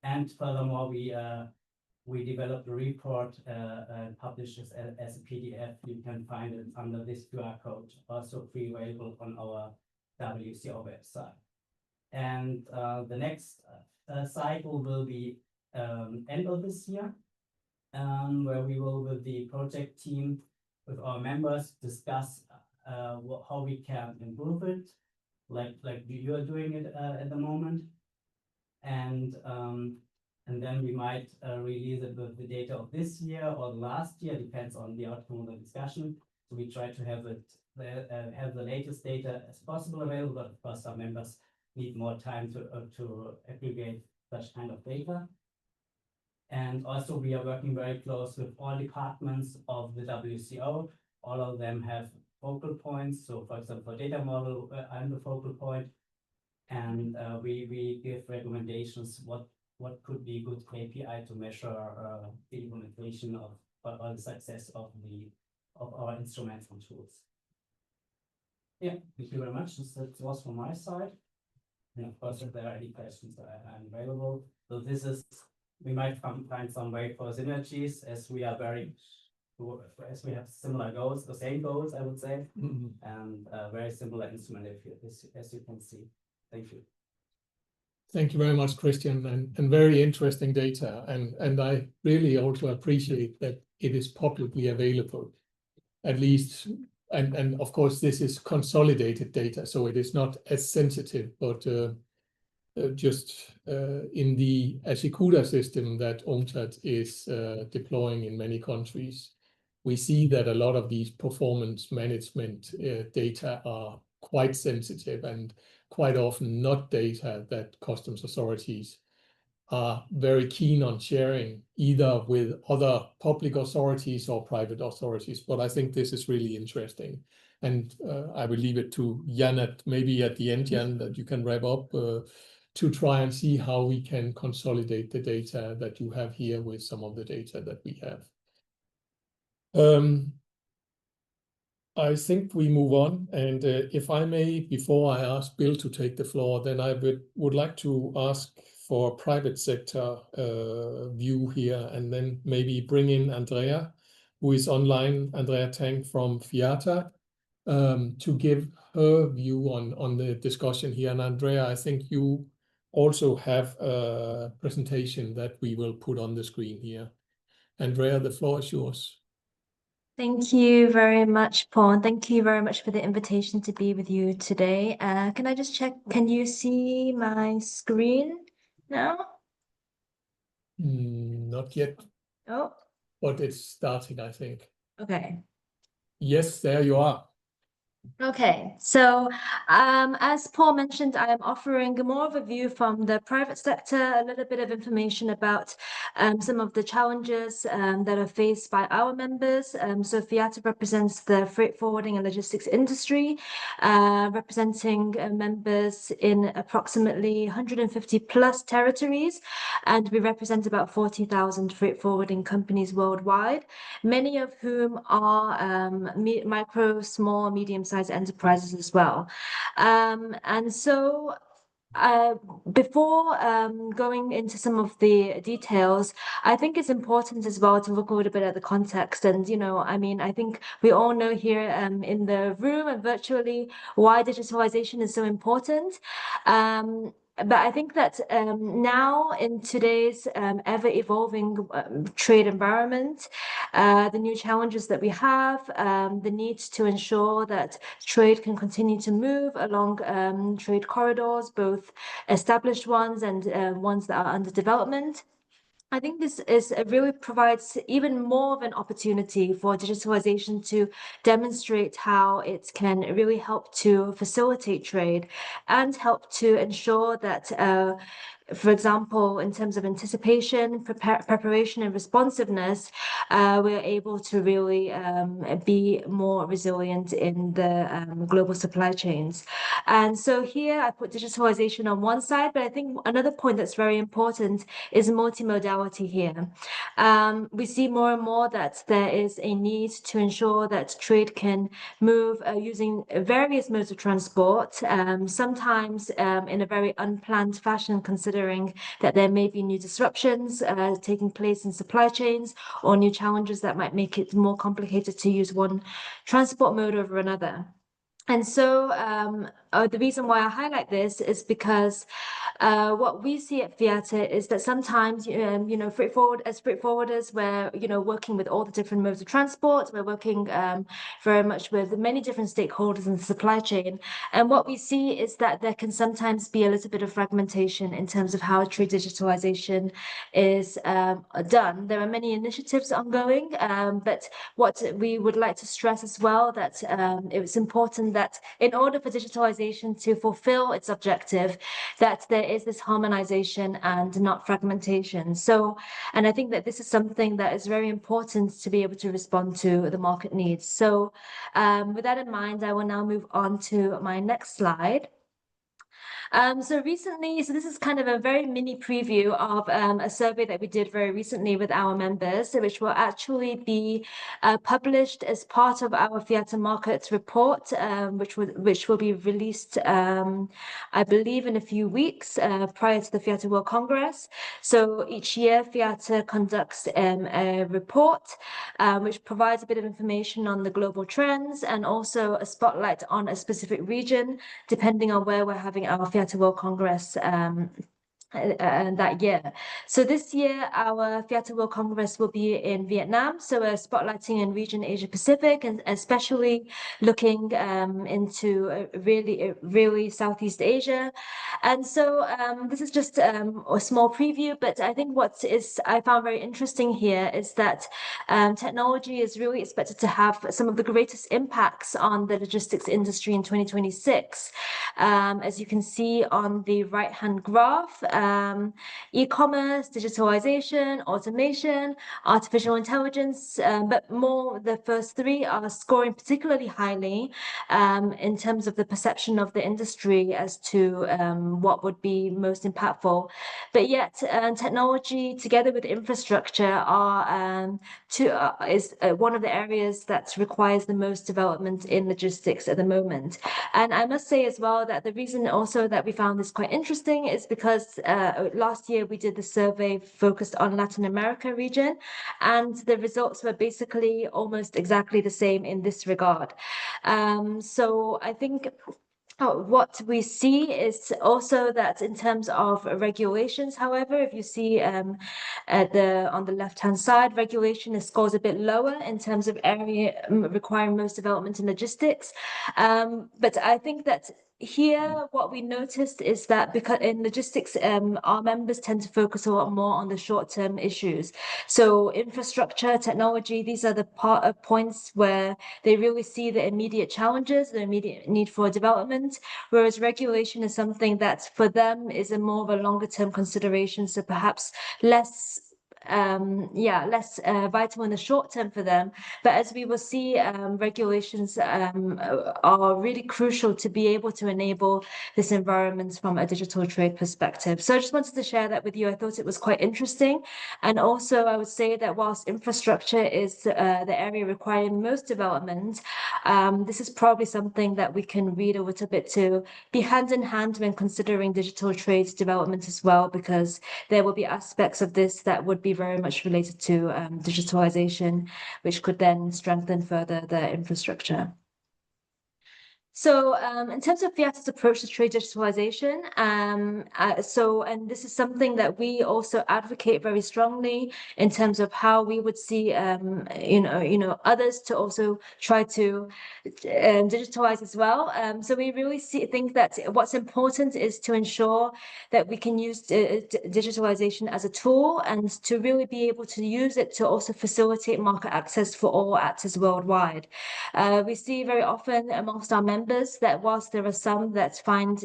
And furthermore, we developed a report and published this as a PDF. You can find it under this QR code, also free available on our WCO website. And the next cycle will be end of this year, where we will, with the project team, with our members, discuss how we can improve it, like you are doing it at the moment, and then we might release it with the data of this year or last year, depends on the outcome of the discussion. So we try to have have the latest data as possible available, but of course some members need more time to aggregate such kind of data. And also we are working very close with all departments of the WCO. All of them have focal points. So for example, for data model, I'm the focal point. And we give recommendations what could be a good KPI to measure the implementation of or the success of our instruments and tools. Yeah, thank you very much. That was from my side. And of course, if there are any questions, I'm available. So this is, we might find some way for synergies as we are as we have similar goals, the same goals, I would say, and very similar instrument as you can see. Thank you. Thank you very much, Christian, and very interesting data. And I really also appreciate that it is publicly available, at least. And of course, this is consolidated data, so it is not as sensitive, but just in the Ashikuda system that UNCTAD is deploying in many countries, we see that a lot of these performance management data are quite sensitive and quite often not data that customs authorities are very keen on sharing, either with other public authorities or private authorities. But I think this is really interesting. And I will leave it to Jan maybe at the end, Jan, that you can wrap up to try and see how we can consolidate the data that you have here with some of the data that we have. I think we move on, and if I may, before I ask Bill to take the floor, then I would like to ask for a private sector view here, and then maybe bring in Andrea, who is online, Andrea Tang from FIATA, to give her view on the discussion here. And Andrea, I think you also have a presentation that we will put on the screen here. Andrea, the floor is yours. Thank you very much, Paul. Thank you very much for the invitation to be with you today. Can I just check, can you see my screen now? Not yet. Oh. But it's starting, I think. Okay. Yes, there you are. Okay, so as Paul mentioned, I am offering more of a view from the private sector, a little bit of information about some of the challenges that are faced by our members. So FIATA represents the freight forwarding and logistics industry, representing members in approximately 150 plus territories, and we represent about 40,000 freight forwarding companies worldwide, many of whom are micro, small, medium-sized enterprises as well. And so before going into some of the details, I think it's important as well to look a little bit at the context. And, you know, I mean, I think we all know here in the room and virtually why digitalization is so important. But I think that now in today's ever-evolving trade environment, the new challenges that we have, the need to ensure that trade can continue to move along trade corridors, both established ones and ones that are under development. I think this really provides even more of an opportunity for digitalization to demonstrate how it can really help to facilitate trade and help to ensure that for example, in terms of anticipation, preparation, and responsiveness, we're able to really be more resilient in the global supply chains. And so here I put digitalization on one side, but I think another point that's very important is multimodality here. We see more and more that there is a need to ensure that trade can move using various modes of transport, sometimes in a very unplanned fashion, considering that there may be new disruptions taking place in supply chains or new challenges that might make it more complicated to use one transport mode over another. And so the reason why I highlight this is because what we see at FIATA is that sometimes, freight forwarders, we're, working with all the different modes of transport. We're working very much with many different stakeholders in the supply chain. And what we see is that there can sometimes be a little bit of fragmentation in terms of how trade digitalization is done. There are many initiatives ongoing, but what we would like to stress as well that it's important that in order for digitalization to fulfill its objective, that there is this harmonization and not fragmentation. So, and I think that this is something that is very important to be able to respond to the market needs. So with that in mind, I will now move on to my next slide. So this is kind of a very mini preview of a survey that we did very recently with our members, which will actually be published as part of our FIATA Markets report, which will be released, I believe, in a few weeks prior to the FIATA World Congress. So each year, FIATA conducts a report which provides a bit of information on the global trends and also a spotlight on a specific region, depending on where we're having our FIATA World Congress that year. So this year, our FIATA World Congress will be in Vietnam. So we're spotlighting in region Asia Pacific and especially looking into really Southeast Asia. And so this is just a small preview, but I think I found very interesting here is that technology is really expected to have some of the greatest impacts on the logistics industry in 2026. As you can see on the right-hand graph, e-commerce, digitalization, automation, artificial intelligence, but more the first three are scoring particularly highly in terms of the perception of the industry as to what would be most impactful. But yet, technology together with infrastructure is one of the areas that requires the most development in logistics at the moment. And I must say as well that the reason also that we found this quite interesting is because last year we did the survey focused on Latin America region, and the results were basically almost exactly the same in this regard. So I think what we see is also that in terms of regulations, however, if you see on the left-hand side, regulation scores a bit lower in terms of area requiring most development in logistics. But I think that here, what we noticed is that because in logistics, our members tend to focus a lot more on the short-term issues. So infrastructure, technology, these are the points where they really see the immediate challenges, the immediate need for development, whereas regulation is something that for them is a more of a longer-term consideration, so perhaps less vital in the short term for them. But as we will see, regulations are really crucial to be able to enable this environment from a digital trade perspective. So I just wanted to share that with you. I thought it was quite interesting. And also I would say that whilst infrastructure is the area requiring most development, this is probably something that we can read a little bit to be hand in hand when considering digital trade development as well, because there will be aspects of this that would be very much related to digitalization, which could then strengthen further the infrastructure. So in terms of FIATA's approach to trade digitalization, and this is something that we also advocate very strongly in terms of how we would see, others to also try to digitalize as well. So we really think that what's important is to ensure that we can use digitalization as a tool and to really be able to use it to also facilitate market access for all actors worldwide. We see very often amongst our members that whilst there are some that find,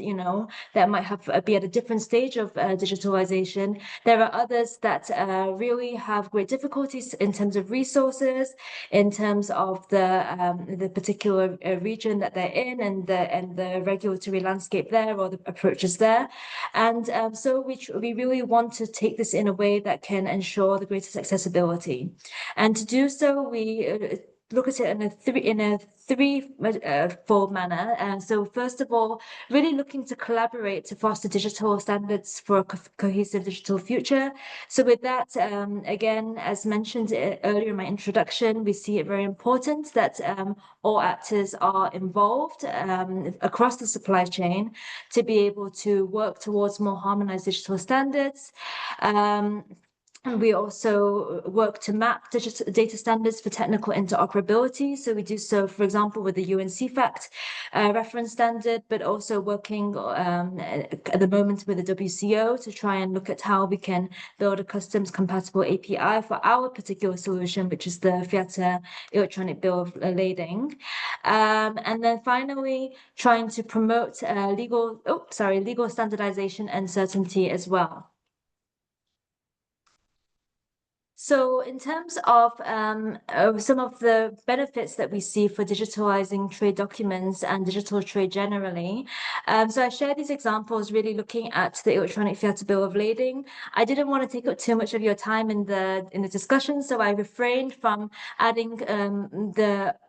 that might be at a different stage of digitalization, there are others that really have great difficulties in terms of resources, in terms of the particular region that they're in and the regulatory landscape there or the approaches there. And so we really want to take this in a way that can ensure the greatest accessibility. And to do so, we look at it in a three-fold manner. And so first of all, really looking to collaborate to foster digital standards for a cohesive digital future. So with that, again, as mentioned earlier in my introduction, we see it very important that all actors are involved across the supply chain to be able to work towards more harmonized digital standards. And we also work to map digital data standards for technical interoperability. So we do so, for example, with the UN CFACT reference standard, but also working at the moment with the WCO to try and look at how we can build a customs compatible API for our particular solution, which is the FIATA electronic bill of lading. And then finally, trying to promote legal standardization and certainty as well. So in terms of some of the benefits that we see for digitalizing trade documents and digital trade generally, so I share these examples really looking at the electronic FIATA bill of lading. I didn't want to take up too much of your time in the discussion, so I refrained from adding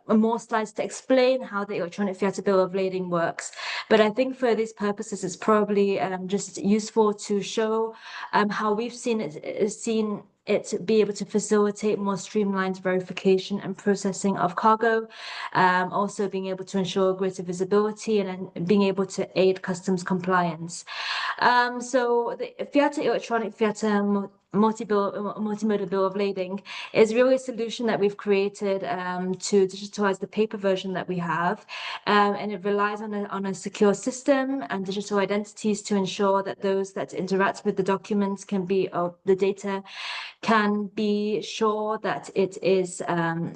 more slides to explain how the electronic FIATA bill of lading works. But I think for these purposes, it's probably just useful to show how we've seen it be able to facilitate more streamlined verification and processing of cargo, also being able to ensure greater visibility and being able to aid customs compliance. So the FIATA electronic FIATA multimodal bill of lading is really a solution that we've created to digitalize the paper version that we have, and it relies on a secure system and digital identities to ensure that those that interact with the documents the data can be sure that it is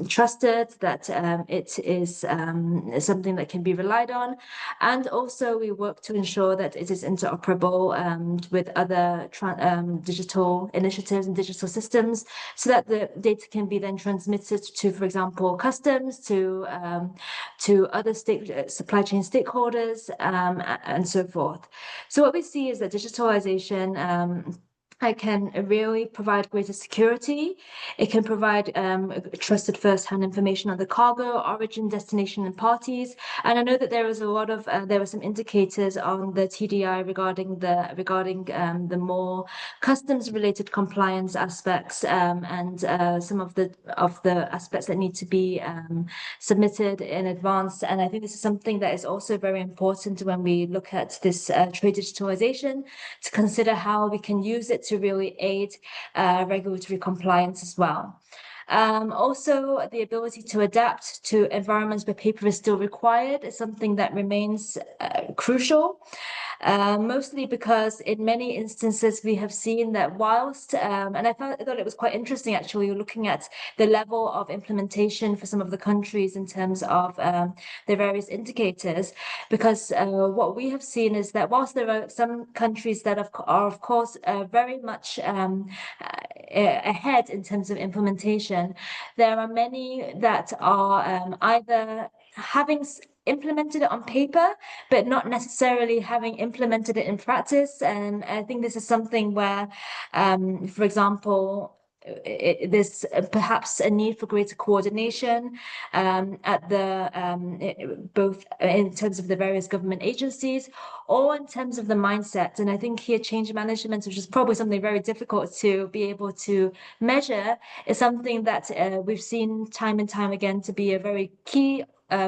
trusted, that it is something that can be relied on, and also we work to ensure that it is interoperable with other digital initiatives and digital systems, so that the data can be then transmitted to, for example, customs, to other supply chain stakeholders, and so forth. So what we see is that digitalization can really provide greater security. It can provide trusted first-hand information on the cargo, origin, destination, and parties. And I know that there were some indicators on the TDI regarding the more customs-related compliance aspects, and some of the aspects that need to be submitted in advance. And I think this is something that is also very important when we look at this trade digitalization, to consider how we can use it to really aid regulatory compliance as well. Also, the ability to adapt to environments where paper is still required is something that remains crucial. Mostly because in many instances we have seen that whilst, and I thought it was quite interesting actually, looking at the level of implementation for some of the countries in terms of the various indicators, because what we have seen is that whilst there are some countries that are of course very much ahead in terms of implementation, there are many that are either having implemented it on paper, but not necessarily having implemented it in practice. And I think this is something where, for example, there's perhaps a need for greater coordination at both in terms of the various government agencies, or in terms of the mindset. And I think here change management, which is probably something very difficult to be able to measure, is something that we've seen time and time again to be a very key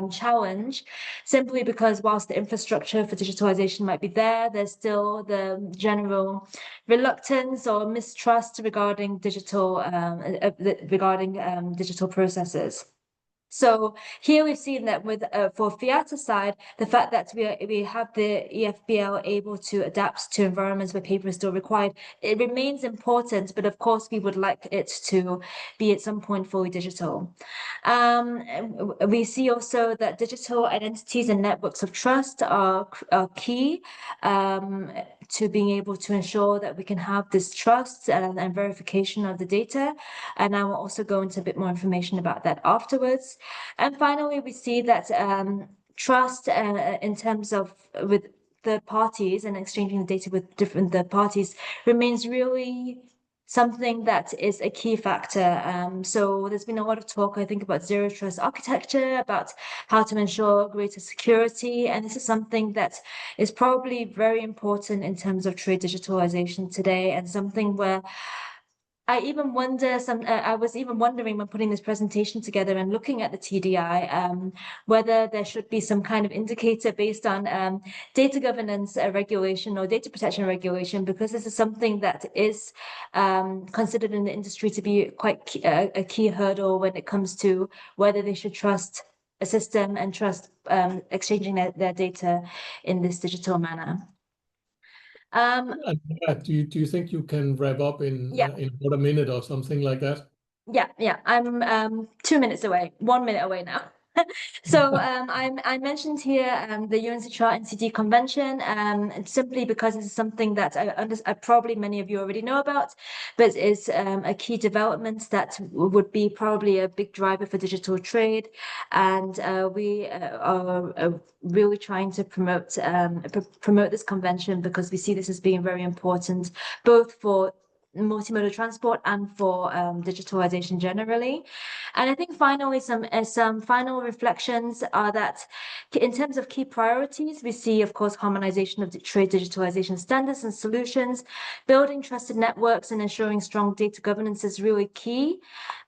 challenge, simply because whilst the infrastructure for digitalization might be there's still the general reluctance or mistrust regarding digital processes. So here we've seen that with for FIATA side, the fact that we have the EFBL able to adapt to environments where paper is still required, it remains important, but of course we would like it to be at some point fully digital. We see also that digital identities and networks of trust are key to being able to ensure that we can have this trust and verification of the data. And I will also go into a bit more information about that afterwards. And finally, we see that trust in terms of with third parties and exchanging the data with different third parties remains really something that is a key factor. So there's been a lot of talk, I think, about zero trust architecture, about how to ensure greater security. And this is something that is probably very important in terms of trade digitalization today, and something where I even wonder I was even wondering when putting this presentation together and looking at the TDI, whether there should be some kind of indicator based on data governance regulation or data protection regulation, because this is something that is considered in the industry to be quite a key hurdle when it comes to whether they should trust a system and trust exchanging their data in this digital manner. And, do you think you can wrap up in about a minute or something like that? Yeah. I'm 2 minutes away, 1 minute away now. So I mentioned here the UNCHR NCD Convention, simply because this is something that I probably many of you already know about, but is a key development that would be probably a big driver for digital trade, and we are really trying to promote this convention because we see this as being very important, both for multimodal transport and for digitalization generally. And I think finally some final reflections are that in terms of key priorities, we see, of course, harmonization of the trade digitalization standards and solutions. Building trusted networks and ensuring strong data governance is really key.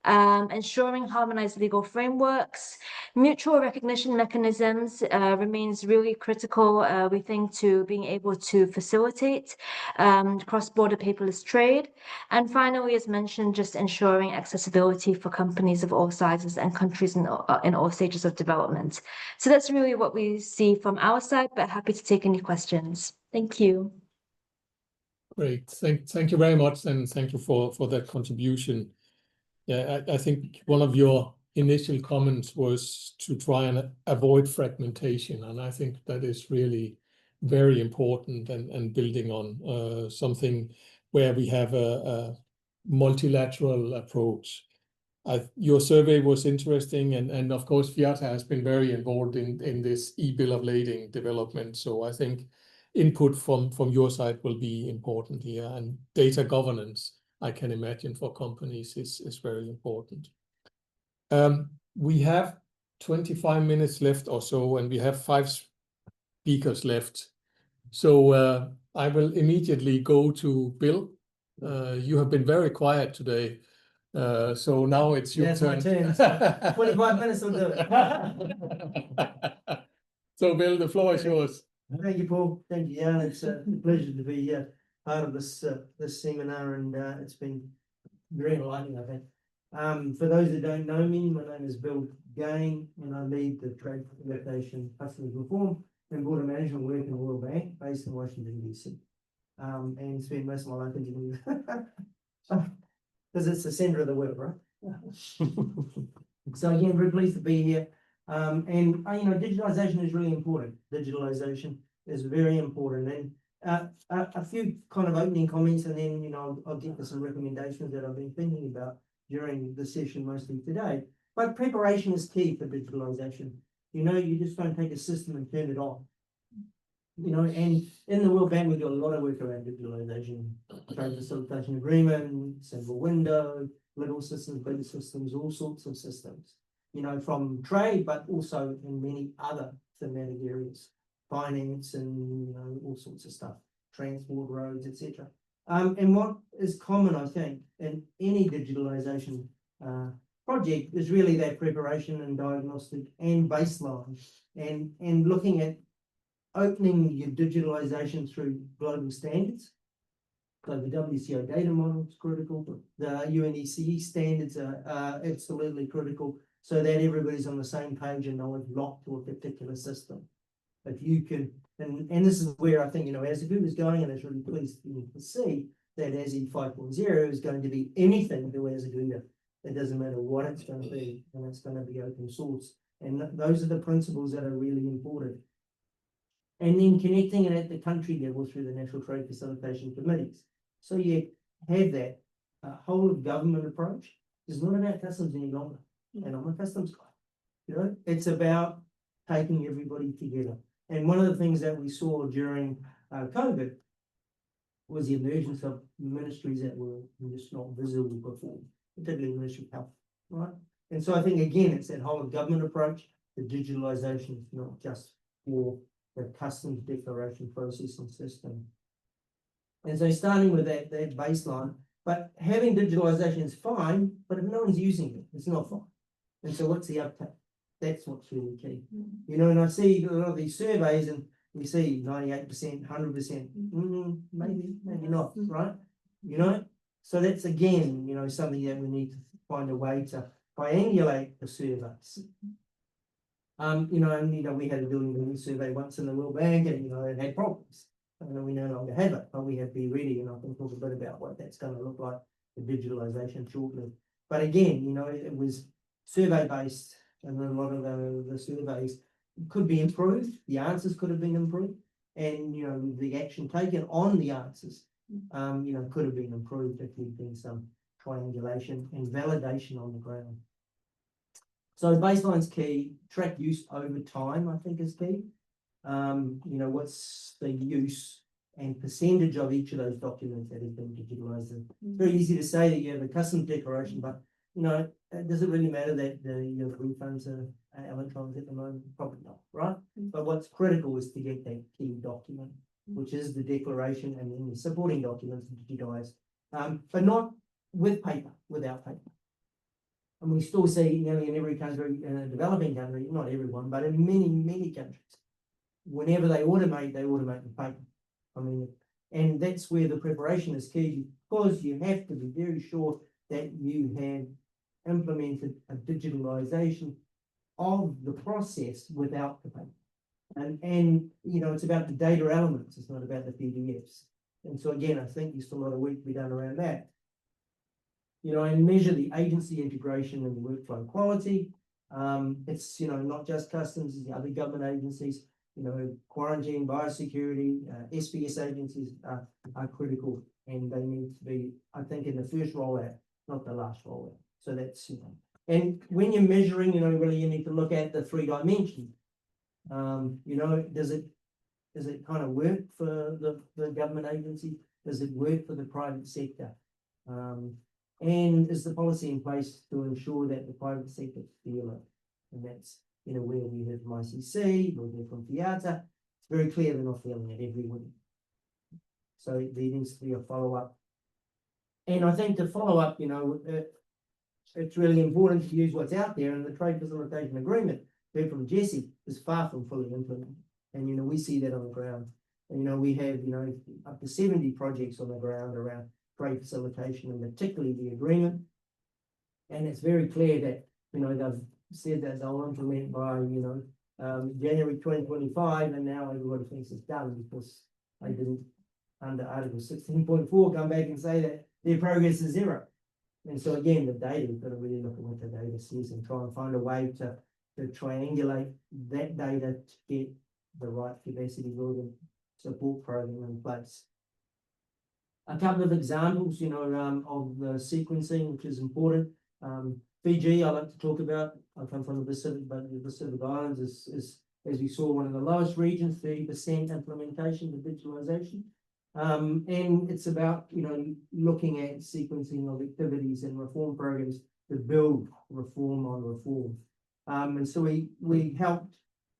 Ensuring harmonized legal frameworks, mutual recognition mechanisms remains really critical, we think, to being able to facilitate cross-border paperless trade. And finally, as mentioned, just ensuring accessibility for companies of all sizes and countries in all stages of development. So that's really what we see from our side, but happy to take any questions. Thank you. Great. Thank you very much, and thank you for that contribution. Yeah, I think one of your initial comments was to try and avoid fragmentation, and I think that is really very important, and building on something where we have a multilateral approach. Your survey was interesting, and of course FIATA has been very involved in this e-bill of lading development. So I think input from your side will be important here, and data governance, I can imagine, for companies is very important. We have 25 minutes left or so, and we have 5 speakers left. So I will immediately go to Bill. You have been very quiet today. So now it's your turn. It's my turn. 25 minutes will do it. So Bill, the floor is yours. Thank you, Paul. Thank you, Jan. It's a pleasure to be part of this seminar, and it's been very enlightening, I think. For those that don't know me, my name is Bill Gain, and I lead the Trade Facilitation, Customs Reform and Border Management work in the World Bank, based in Washington, D.C. And spend most of my life in Geneva. Because it's the center of the world, right? So again, very pleased to be here. And digitalization is really important. Digitalization is very important. And a few kind of opening comments, and then I'll get to some recommendations that I've been thinking about during the session, mostly today. But preparation is key for digitalization. You just don't take a system and turn it on. And in the World Bank, we do a lot of work around digitalization, trade facilitation agreement, single window, little systems, big systems, all sorts of systems, from trade, but also in many other thematic areas, finance and, all sorts of stuff, transport, roads, etc. And what is common, I think, in any digitalization project is really that preparation and diagnostic and baseline, and looking at opening your digitalization through global standards. So the WCO data model is critical. The UNECE standards are absolutely critical, so that everybody's on the same page and no one's locked to a particular system. If you can, and this is where I think, as the group is going, and it's really pleased to see that ASI 5.0 is going to be anything to ASI. It doesn't matter what it's going to be, and it's going to be open source. And those are the principles that are really important. And then connecting it at the country level through the National Trade Facilitation Committees. So you have that whole of government approach. It's not about customs any longer. And I'm a customs guy. It's about taking everybody together. And one of the things that we saw during COVID was the emergence of ministries that were just not visible before, particularly the Ministry of Health, right? And so I think, again, it's that whole government approach. The digitalization is not just for the customs declaration processing system. And so starting with that baseline, but having digitalization is fine, but if no one's using it, it's not fine. And so what's the uptake? That's what's really key. You know, and I see a lot of these surveys and we see 98%, 100%, maybe not, right? You know, so that's again, you know, something that we need to find a way to triangulate the surveys. You know, and you know, we had a building survey once in the World Bank, and you know, it had problems. And we no longer have it, but we have to be ready, and I can talk a bit about what that's going to look like, the digitalization shortly. But again, you know, it was survey based, and a lot of the surveys could be improved. The answers could have been improved, and you know, the action taken on the answers, you know, could have been improved if there'd been some triangulation and validation on the ground. So baseline's key. Track use over time, I think, is key. You know, what's the use and percentage of each of those documents that has been digitalized? It's very easy to say that you have a customs declaration, but you know, does it really matter that your refunds are electronic at the moment? Probably not, right? But what's critical is to get that key document, which is the declaration, and then the supporting documents digitized, but not with paper, without paper. And we still see nearly in every country, in a developing country, not everyone, but in many countries, whenever they automate the paper. I mean, and that's where the preparation is key, because you have to be very sure that you have implemented a digitalization of the process without the paper. And you know, it's about the data elements, it's not about the PDFs. And so again, I think there's still a lot of work to be done around that. You know, and measure the agency integration and the workflow quality. It's, you know, not just customs, it's the other government agencies, you know, quarantine, biosecurity, SPS agencies are critical, and they need to be, I think, in the first rollout, not the last rollout. So that's, you know, and when you're measuring, you know, really you need to look at the 3 dimensions. You know, does it kind of work for the government agency? Does it work for the private sector? And is the policy in place to ensure that the private sector feel it? And that's, you know, where we heard from ICC, we heard from FIATA. It's very clear they're not feeling it every week. So there needs to be a follow-up. And I think to follow up, you know, it's really important to use what's out there, and the Trade Facilitation Agreement, heard from Jesse, is far from fully implemented. And, you know, we see that on the ground. And, you know, we have, you know, up to 70 projects on the ground around trade facilitation, and particularly the agreement. And it's very clear that, you know, they've said that they'll implement by, you know, January 2025, and now everybody thinks it's done because they didn't, under Article 16.4, come back and say that their progress is 0. And so again, the data, we've got to really look at what the data says and try and find a way to triangulate that data to get the right capacity building support program in place. A couple of examples, you know, of the sequencing, which is important. Fiji, I like to talk about. I come from the Pacific, but the Pacific Islands is as we saw, one of the lowest regions, 30% implementation of digitalization. And it's about, you know, looking at sequencing of activities and reform programs to build reform on reform. And so we helped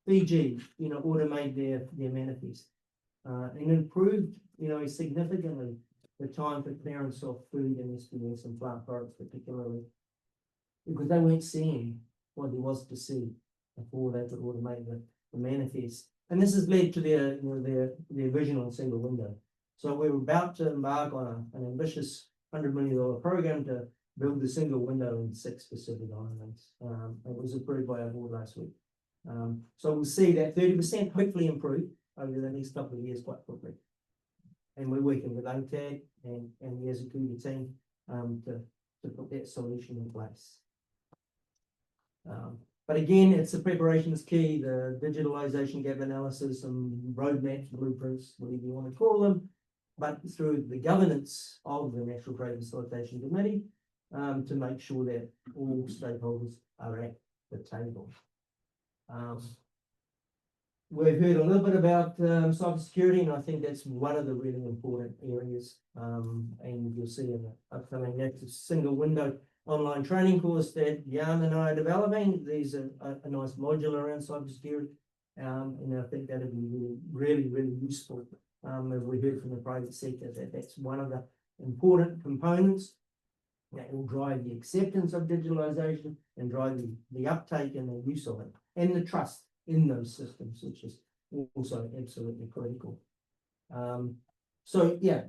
Fiji, you know, automate their manifest and improved, you know, significantly the time for clearance of food and SPS and plant products particularly, because they weren't seeing what there was to see before they could automate the manifest. And this has led to their, you know, their vision on single window. So we're about to embark on an ambitious $100 million program to build the single window in 6 Pacific Islands. It was approved by our board last week. So we'll see that 30% hopefully improve over the next couple of years quite quickly. And we're working with OTAG and the ESCAP team to put that solution in place. But again, it's the preparation is key, the digitalization gap analysis and roadmaps, blueprints, whatever you want to call them, but through the governance of the National Trade Facilitation Committee to make sure that all stakeholders are at the table. we've heard a little bit about cybersecurity, and I think that's one of the really important areas. And you'll see in the upcoming next single window online training course that Jan and I are developing. There's a nice module around cybersecurity, and I think that'll be really useful. As we heard from the private sector, that's one of the important components that will drive the acceptance of digitalization and drive the uptake and the use of it, and the trust in those systems, which is also absolutely critical. So yeah,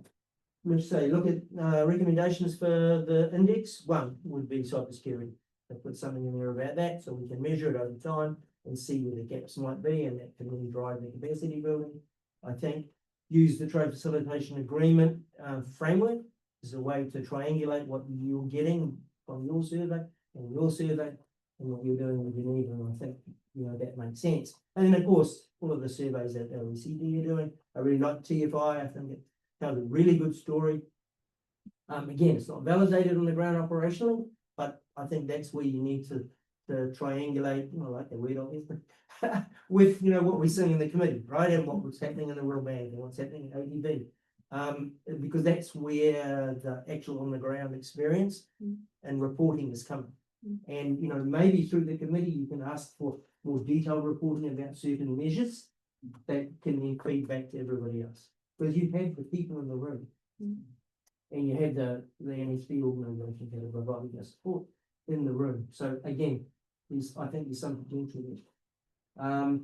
let's say look at recommendations for the index. One would be cybersecurity. I put something in there about that so we can measure it over time and see where the gaps might be, and that can really drive the capacity building. I think use the trade facilitation agreement framework as a way to triangulate what you're getting from your survey and what you're doing with Geneva, and I think that makes sense. And then of course all of the surveys that OECD are doing. I really like TFI. I think it tells a really good story. Again, it's not validated on the ground operationally, but I think that's where you need to triangulate, I like the word obviously, with what we're seeing in the committee, right? And what's happening in the World Bank and what's happening in ADB. Because that's where the actual on the ground experience and reporting is coming. And maybe through the committee you can ask for more detailed reporting about certain measures that can then feed back to everybody else. Because you have the people in the room, and you have the NHB organisations that are providing their support in the room. So again, I think there's some potential there.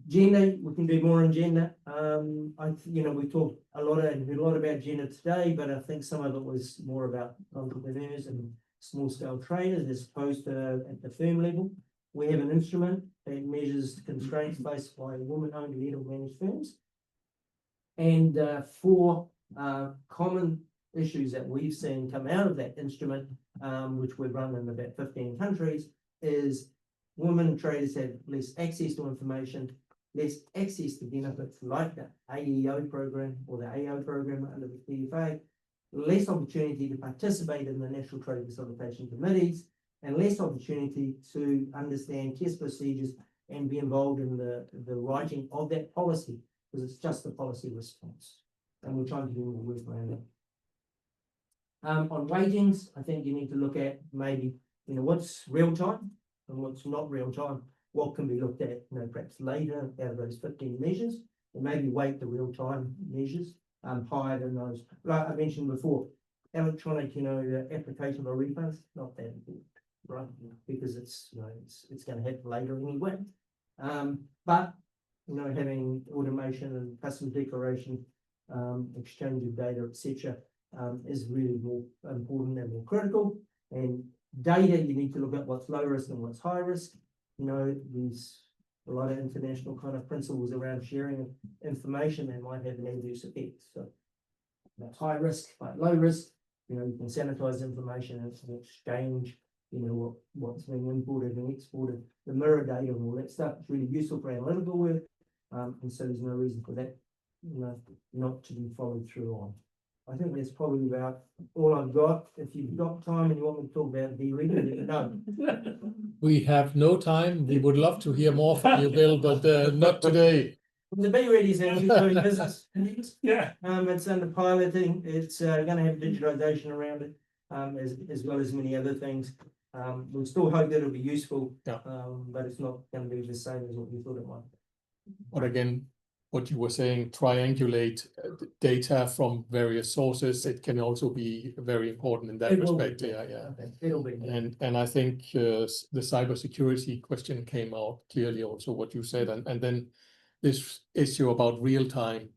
Gender, we can do more on gender. We talked a lot and heard a lot about gender today, but I think some of it was more about entrepreneurs and small scale traders as opposed to at the firm level. We have an instrument that measures constraints faced by women-owned, led or managed firms. And 4 common issues that we've seen come out of that instrument, which we've run in about 15 countries, is women traders have less access to information, less access to benefits like the AEO program or the AO program under the PFA, less opportunity to participate in the National Trade Facilitation Committees, and less opportunity to understand test procedures and be involved in the writing of that policy, because it's just the policy response. And we're trying to do more work around that. On weightings, I think you need to look at maybe, what's real time and what's not real time. What can be looked at, perhaps later out of those 15 measures, and maybe weight the real time measures higher than those. Like I mentioned before, electronic, application of refunds, not that important, right? Because it's going to happen later anyway. But having automation and customs declaration, exchange of data, etc., is really more important and more critical. And data, you need to look at what's low risk and what's high risk. There's a lot of international kind of principles around sharing information that might have an adverse effect. So that's high risk, but low risk, you can sanitize information and exchange, what's being imported and exported, the mirror data and all that stuff. It's really useful for analytical work. And so there's no reason for that, not to be followed through on. I think that's probably about all I've got. If you've got time and you want me to talk about BREADY, let me know. We have no time. We would love to hear more from you, Bill, but not today. The BREADY is our new doing business. Yeah. It's under piloting. It's going to have digitization around it, as well as many other things. We still hope that it'll be useful, but it's not going to be the same as what we thought it might. But again, what you were saying, triangulate data from various sources. It can also be very important in that respect. Yeah. It'll be. And I think the cybersecurity question came out clearly also what you said. And then this issue about real time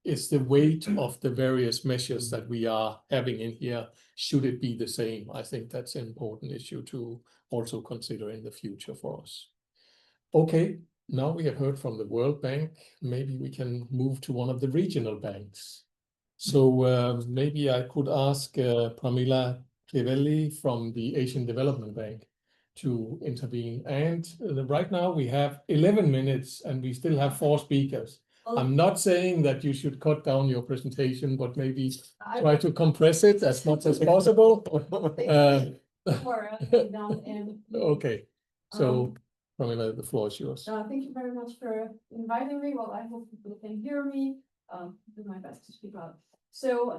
is the weight of the various measures that we are having in here. Should it be the same? I think that's an important issue to also consider in the future for us. Okay. Now we have heard from the World Bank. Maybe we can move to one of the regional banks. So maybe I could ask Pramila Trivelli from the Asian Development Bank to intervene. And right now we have 11 minutes and we still have 4 speakers. I'm not saying that you should cut down your presentation, but maybe try to compress it as much as possible. Okay, so Pramila, the floor is yours. Thank you very much for inviting me. Well, I hope people can hear me. Do my best to speak out. So,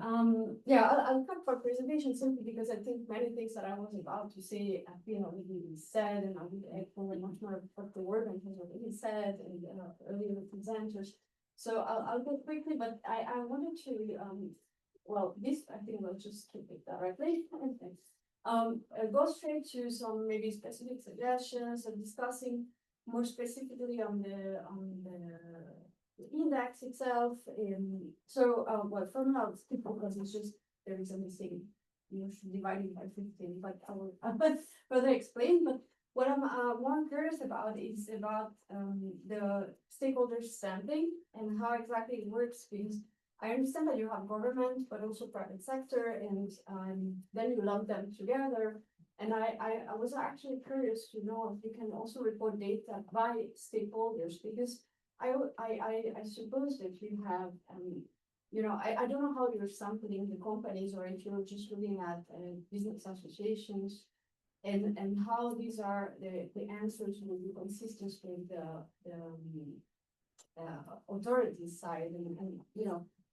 yeah, I'll cut for presentation simply because I think many things that I was about to say have been already said, and I would echo much more of what the word has already said and earlier presenters. So I'll go quickly, but I wanted to, well, this, I think I'll just keep it directly. Go straight to some maybe specific suggestions and discussing more specifically on the index itself. Well, for now it's difficult because it's just there is a missing, you should divide it by 15, but I will further explain. But what I'm more curious about is about the stakeholders sampling and how exactly it works, because I understand that you have government, but also private sector, and then you lump them together. And I was actually curious to know if you can also report data by stakeholders, because I suppose that you have, I don't know how you're sampling the companies, or if you're just looking at business associations, and how these are the answers will be consistent with the authorities side, and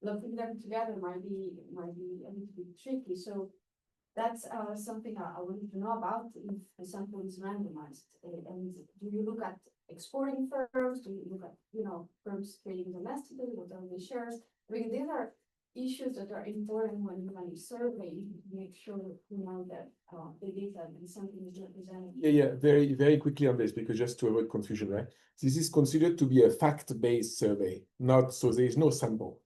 looking them together might be a little bit tricky. So that's something I wanted to know about, if the sample is randomized. And do you look at exporting firms? Do you look at, firms trading domestically? What are the shares? I mean, these are issues that are important when you run a survey to make sure that the data and something is represented. Yeah, very, very quickly on this, because just to avoid confusion, right? This is considered to be a fact-based survey, not so there is no sample.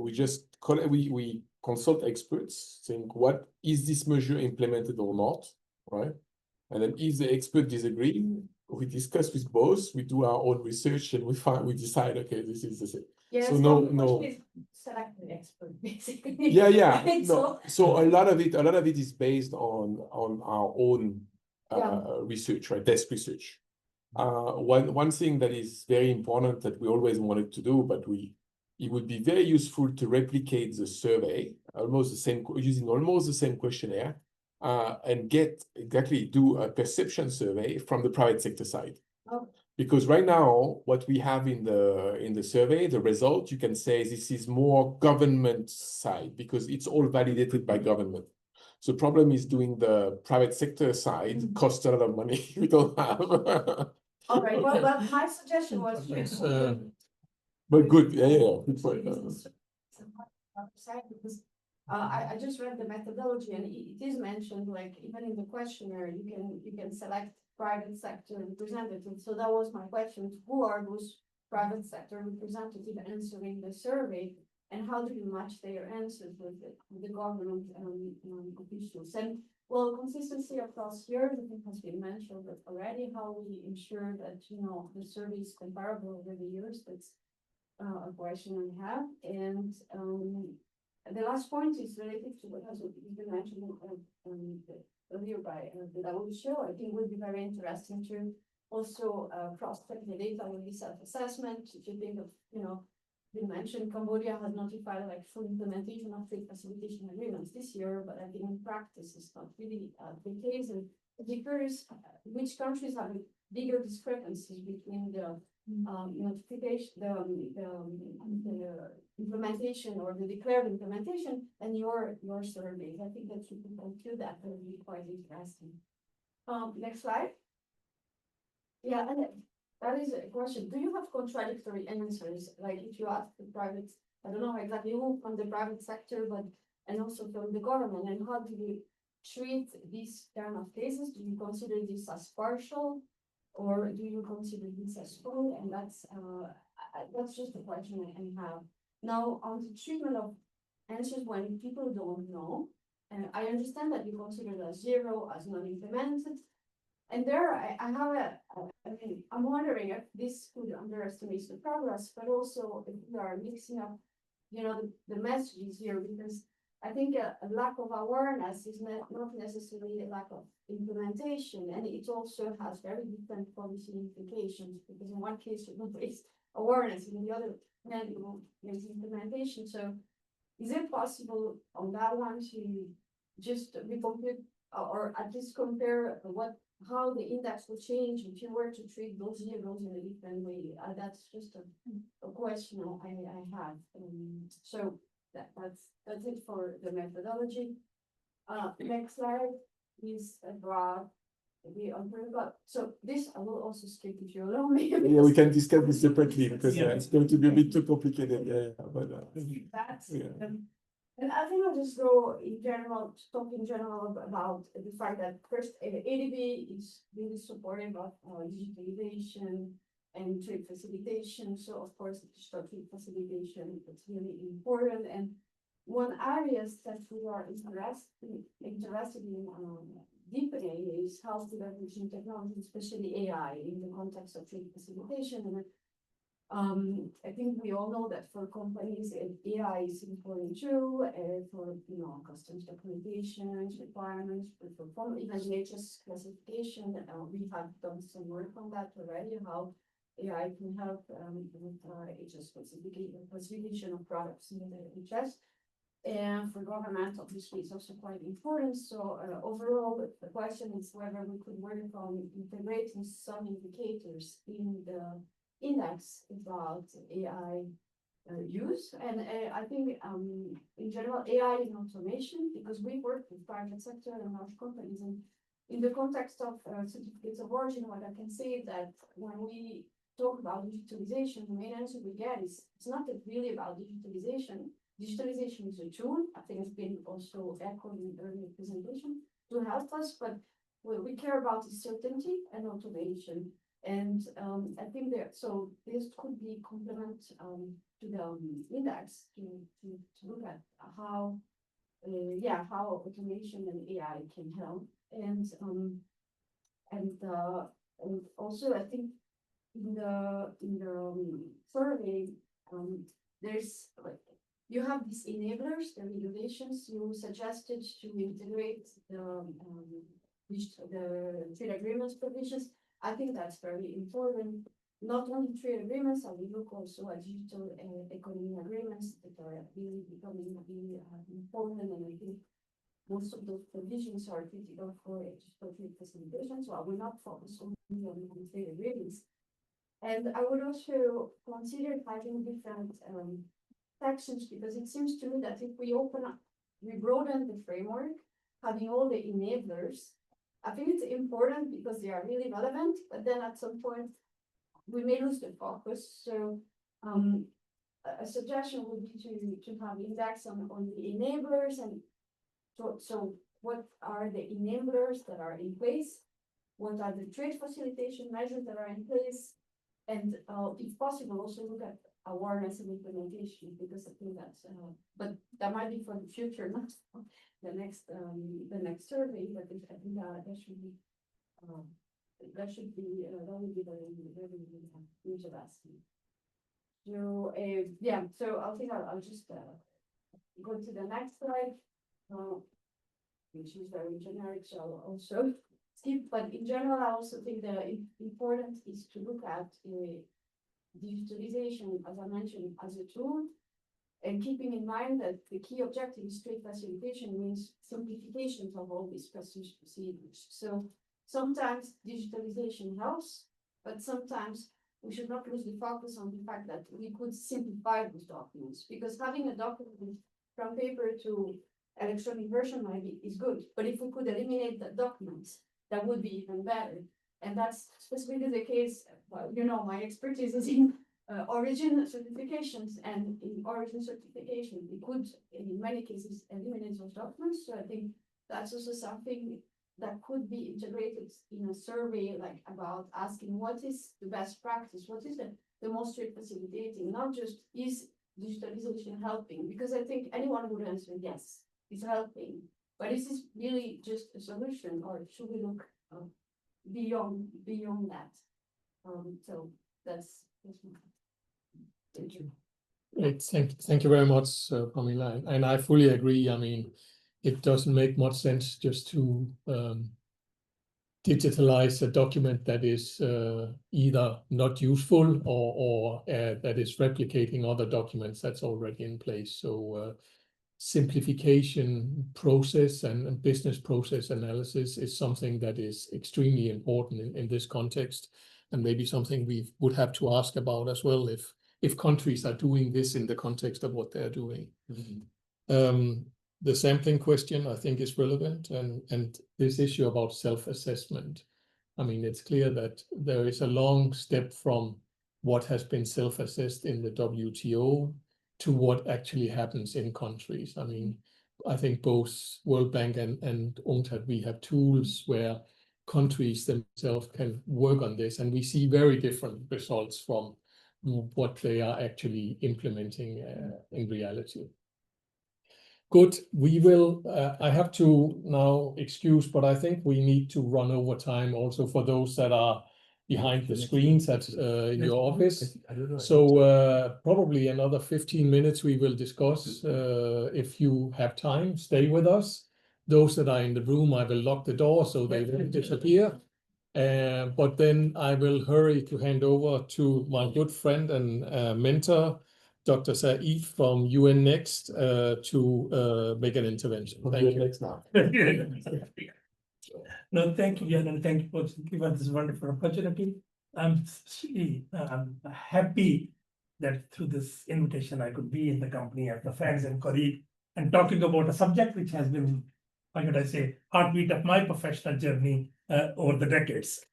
We just we consult experts, think what is this measure implemented or not, right? And then if the expert disagree, we discuss with both, we do our own research, and we decide, okay, this is the same. Yeah, so no. Select the expert, basically. Yeah. No. So a lot of it is based on our own research, right? Desk research. One thing that is very important that we always wanted to do, but it would be very useful to replicate the survey, using almost the same questionnaire, and do a perception survey from the private sector side. Oh. Because right now, what we have in the survey, the result, you can say this is more government side, because it's all validated by government. So problem is doing the private sector side costs a lot of money we don't have. All right, well, my suggestion was but good, yeah. Good point. Because I just read the methodology, and it is mentioned, like even in the questionnaire, you can select private sector representatives. So that was my question: who are those private sector representatives answering the survey, and how do you match their answers with the government officials? And well, consistency across years, I think, has been mentioned already. How we ensure that the survey is comparable over the years. That's a question I have. And the last point is related to what has been mentioned earlier by the WHO. I think would be very interesting to also cross-check the data with the self-assessment. If you think of, you mentioned Cambodia has notified like full implementation of trade facilitation agreements this year, but I think in practice it's not really the case. And I'd be curious which countries have bigger discrepancies between the notification, the implementation or the declared implementation and your surveys. I think that you can conclude that will be quite interesting. Next slide. Yeah, and that is a question. Do you have contradictory answers? Like if you ask the private, I don't know exactly who from the private sector, but and also from the government, and how do you treat these kind of cases? Do you consider this as partial? Or do you consider this as full? And that's just a question I have. Now, on the treatment of answers when people don't know, and I understand that you consider it as zero, as not implemented. And there, I'm wondering if this could underestimate the progress, but also if we are mixing up, the messages here, because I think a lack of awareness is not necessarily a lack of implementation, and it also has very different policy implications, because in one case you will raise awareness, and in the other hand you will raise implementation. So is it possible on that one to just recompute or at least compare what how the index will change if you were to treat those zeros in a different way. That's just a question I have. So that's it for the methodology. Next slide is about so this I will also skip if you allow me. Yeah, we can discuss this separately because Yeah. it's going to be a bit too complicated. Yeah, but That's yeah. And I think I'll just go in general, talk in general about the fact that first ADB is really supportive of digitalization and trade facilitation. So of course, digital trade facilitation is really important. And one areas that we are interested in deepening is how to leverage technology, especially AI, in the context of trade facilitation. And I think we all know that for companies, AI is important too, for customs documentation requirements, for even HS classification. We have done some work on that already, how AI can help with HS classification of products in the HS. And for government, obviously, it's also quite important. So overall, the question is whether we could work on integrating some indicators in the index about AI use. And I think in general, AI in automation, because we work with private sector and large companies. And in the context of certificates of origin, what I can say is that when we talk about digitalization, the main answer we get is it's not really about digitalization. Digitalization is a tool. I think it's been also echoed in the earlier presentation to help us, but what we care about is certainty and automation. And I think that so this could be complement to the index to look at how how automation and AI can help. And also I think in the survey there's like you have these enablers, the regulations you suggested to integrate the trade agreements provisions. I think that's very important. Not only trade agreements, I will look also at digital economy agreements that are really becoming really important. And I think most of those provisions are critical for digital trade facilitation. So I will not focus only on trade agreements. And I would also consider having different sections, because it seems to me that if we broaden the framework, having all the enablers, I think it's important because they are really relevant, but then at some point we may lose the focus. So a suggestion would be to have index on the enablers, and so what are the enablers that are in place? What are the trade facilitation measures that are in place? And if possible, also look at awareness and implementation, because I think that's but that might be for the future, not the next survey. But I think that should be that would be very interesting. So so I think I'll just go to the next slide, which is very generic, so I'll also skip. But in general, I also think the important is to look at digitalization, as I mentioned, as a tool, and keeping in mind that the key objective is trade facilitation means simplification of all these customs procedures. So sometimes digitalization helps, but sometimes we should not lose the focus on the fact that we could simplify those documents, because having a document from paper to electronic version is good, but if we could eliminate the documents, that would be even better. And that's specifically the case. Well, my expertise is in origin certifications, and in origin certification, we could, in many cases, eliminate those documents. So I think that's also something that could be integrated in a survey, like about asking what is the best practice, what is the most trade facilitating, not just is digitalization helping, because I think anyone would answer yes, it's helping, but is this really just a solution, or should we look beyond that? So that's my Thank you. Great, thank you very much, Pamela. And I fully agree. I mean, it doesn't make much sense just to digitalize a document that is either not useful or that is replicating other documents that's already in place. So simplification process and business process analysis is something that is extremely important in this context, and maybe something we would have to ask about as well if countries are doing this in the context of what they're doing. The sampling question, I think, is relevant, and this issue about self-assessment. I mean, it's clear that there is a long step from what has been self-assessed in the WTO to what actually happens in countries. I mean, I think both World Bank and UNCTAD, we have tools where countries themselves can work on this, and we see very different results from what they are actually implementing in reality. Good, we will, I have to now excuse, but I think we need to run over time also for those that are behind the screens at in your office. So probably another 15 minutes we will discuss. If you have time, stay with us. Those that are in the room, I will lock the door so they won't disappear. But then I will hurry to hand over to my good friend and mentor, Dr. Saeed from UN Next, to make an intervention. Thank you. Next now. No, thank you, Jan, and thank you for giving us this wonderful opportunity. I'm really happy that through this invitation I could be in the company of the friends and colleagues and talking about a subject which has been, how should I say, heartbeat of my professional journey over the decades.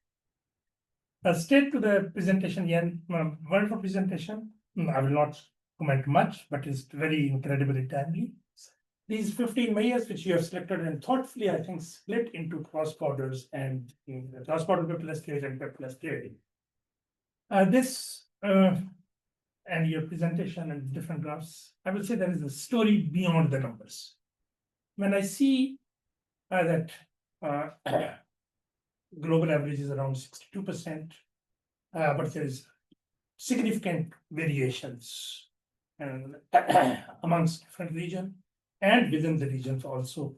Straight to the presentation, Jan, wonderful presentation. I will not comment much, but it's very incredibly timely. These 15 measures which you have selected and thoughtfully, I think, split into cross-borders and cross-border paperless trade and paperless trade. This and your presentation and different graphs, I will say there is a story beyond the numbers. When I see that global average is around 62%, but there is significant variations amongst different regions and within the regions also.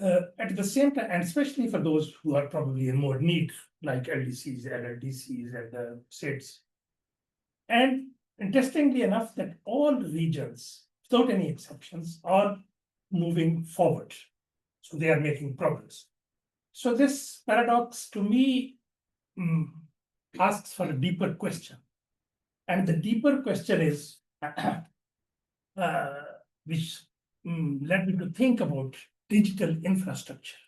At the same time, and especially for those who are probably in more need, like LDCs, LLDCs, and the states. And interestingly enough, that all regions, without any exceptions, are moving forward. So they are making progress. So this paradox to me asks for a deeper question. And the deeper question is, which led me to think about digital infrastructure.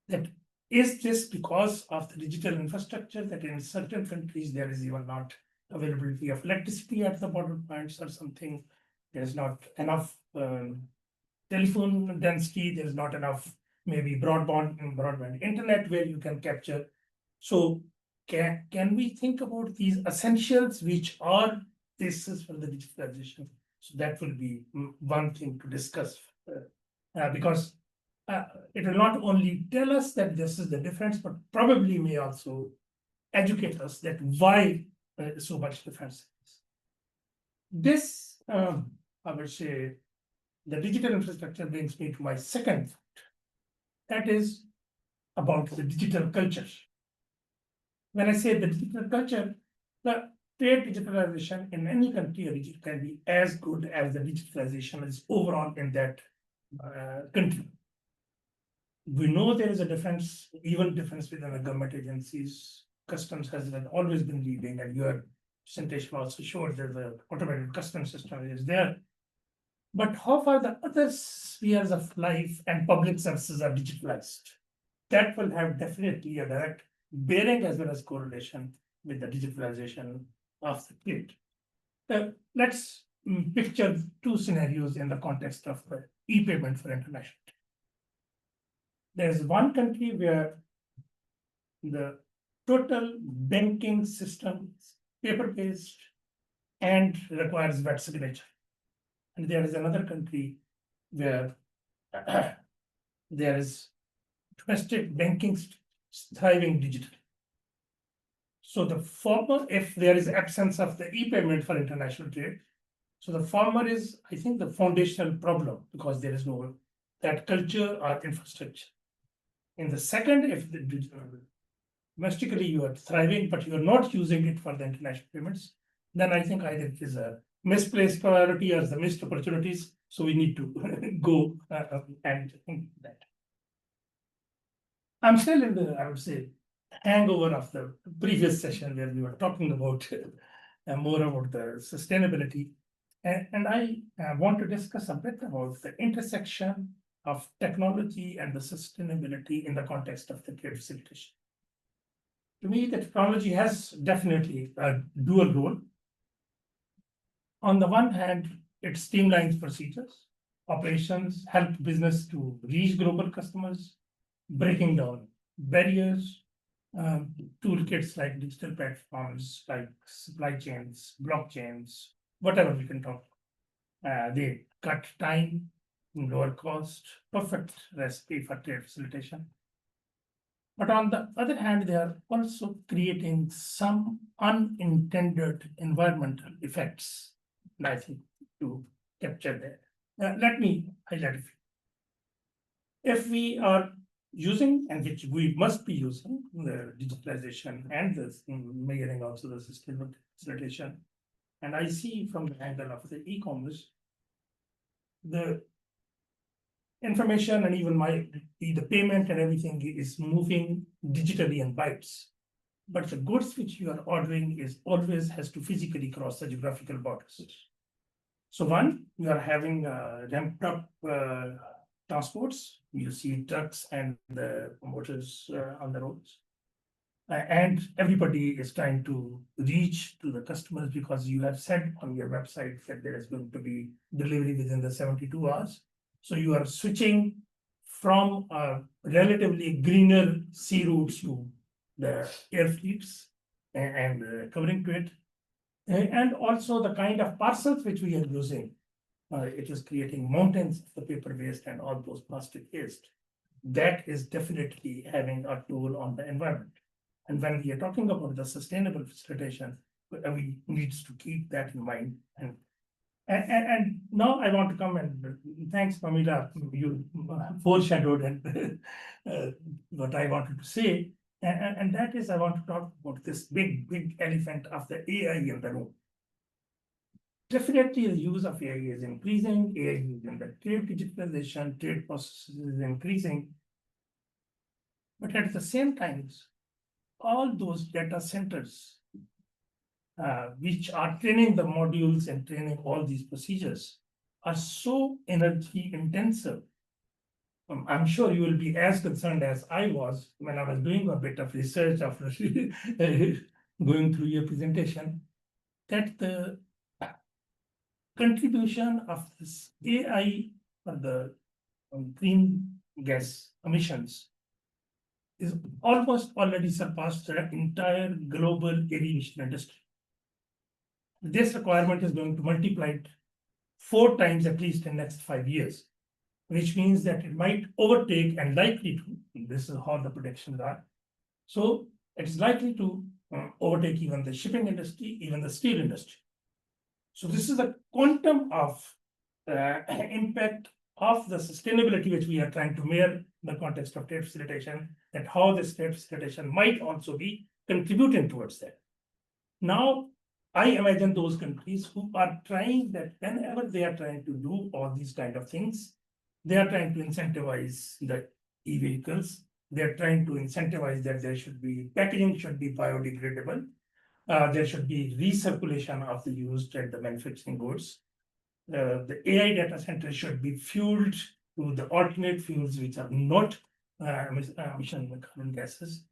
That is this because of the digital infrastructure that in certain countries there is even not availability of electricity at the border points or something. There's not enough telephone density. There's not enough maybe broadband internet where you can capture. So can we think about these essentials which are basis for the digitalization? So that will be one thing to discuss because it will not only tell us that this is the difference, but probably may also educate us that why so much difference. This, I would say, the digital infrastructure brings me to my second fact. That is about the digital culture. When I say the digital culture, the trade digitalization in any country or region can be as good as the digitalization is overall in that country. We know there is a difference, even difference within the government agencies. Customs has always been leading, and your presentation also showed that the automated customs system is there. But how far the other spheres of life and public services are digitalized? That will have definitely a direct bearing as well as correlation with the digitalization of the trade. Let's picture two scenarios in the context of the e-payment for international trade. There's one country where the total banking system is paper-based and requires wet signature. And there is another country where there is domestic banking thriving digitally. So the former, if there is absence of the e-payment for international trade, so the former is, I think, the foundational problem because there is no that culture or infrastructure. In the second, if the domestically you are thriving, but you are not using it for the international payments, then I think either it is a misplaced priority or the missed opportunities. So we need to go and think that. I'm still in the, I would say, hangover of the previous session where we were talking about more about the sustainability. And I want to discuss a bit about the intersection of technology and the sustainability in the context of the trade facilitation. To me, the technology has definitely a dual role. On the one hand, it streamlines procedures, operations, help business to reach global customers, breaking down barriers, toolkits like digital platforms, like supply chains, blockchains, whatever we can talk. They cut time, lower cost, perfect recipe for trade facilitation. But on the other hand, they are also creating some unintended environmental effects, I think, to capture there. Let me highlight a few. If we are using, and which we must be using, the digitalization and the measuring also the sustainable facilitation, and I see from the angle of the e-commerce, the information and even the payment and everything is moving digitally in bytes. But the goods which you are ordering is always has to physically cross the geographical borders. So one, you are having ramped up transports. You see trucks and the motors on the roads. And everybody is trying to reach to the customers because you have said on your website that there is going to be delivery within the 72 hours. So you are switching from relatively greener sea routes to the air fleets and covering to it. And also the kind of parcels which we are using, it is creating mountains of the paper waste and all those plastic waste. That is definitely having a toll on the environment. And when we are talking about the sustainable facilitation, we need to keep that in mind. And now I want to come and thanks, Pamela, you foreshadowed and what I wanted to say. And that is, I want to talk about this big elephant of the AI in the room. Definitely the use of AI is increasing, AI in the trade digitalization, trade processes is increasing. But at the same time, all those data centers which are training the modules and training all these procedures are so energy intensive. I'm sure you will be as concerned as I was when I was doing a bit of research after going through your presentation, that the contribution of this AI for the green gas emissions is almost already surpassed the entire global aviation industry. This requirement is going to multiply it 4 times at least in the next 5 years, which means that it might overtake and likely to, this is how the predictions are. So it's likely to overtake even the shipping industry, even the steel industry. So this is a quantum of impact of the sustainability which we are trying to measure in the context of trade facilitation, that how this trade facilitation might also be contributing towards that. Now, I imagine those countries who are trying that whenever they are trying to do all these kind of things, they are trying to incentivize the e-vehicles. They are trying to incentivize that there should be packaging should be biodegradable. There should be recirculation of the used and the manufacturing goods. The AI data center should be fueled to the alternate fuels which are not emission carbon gases.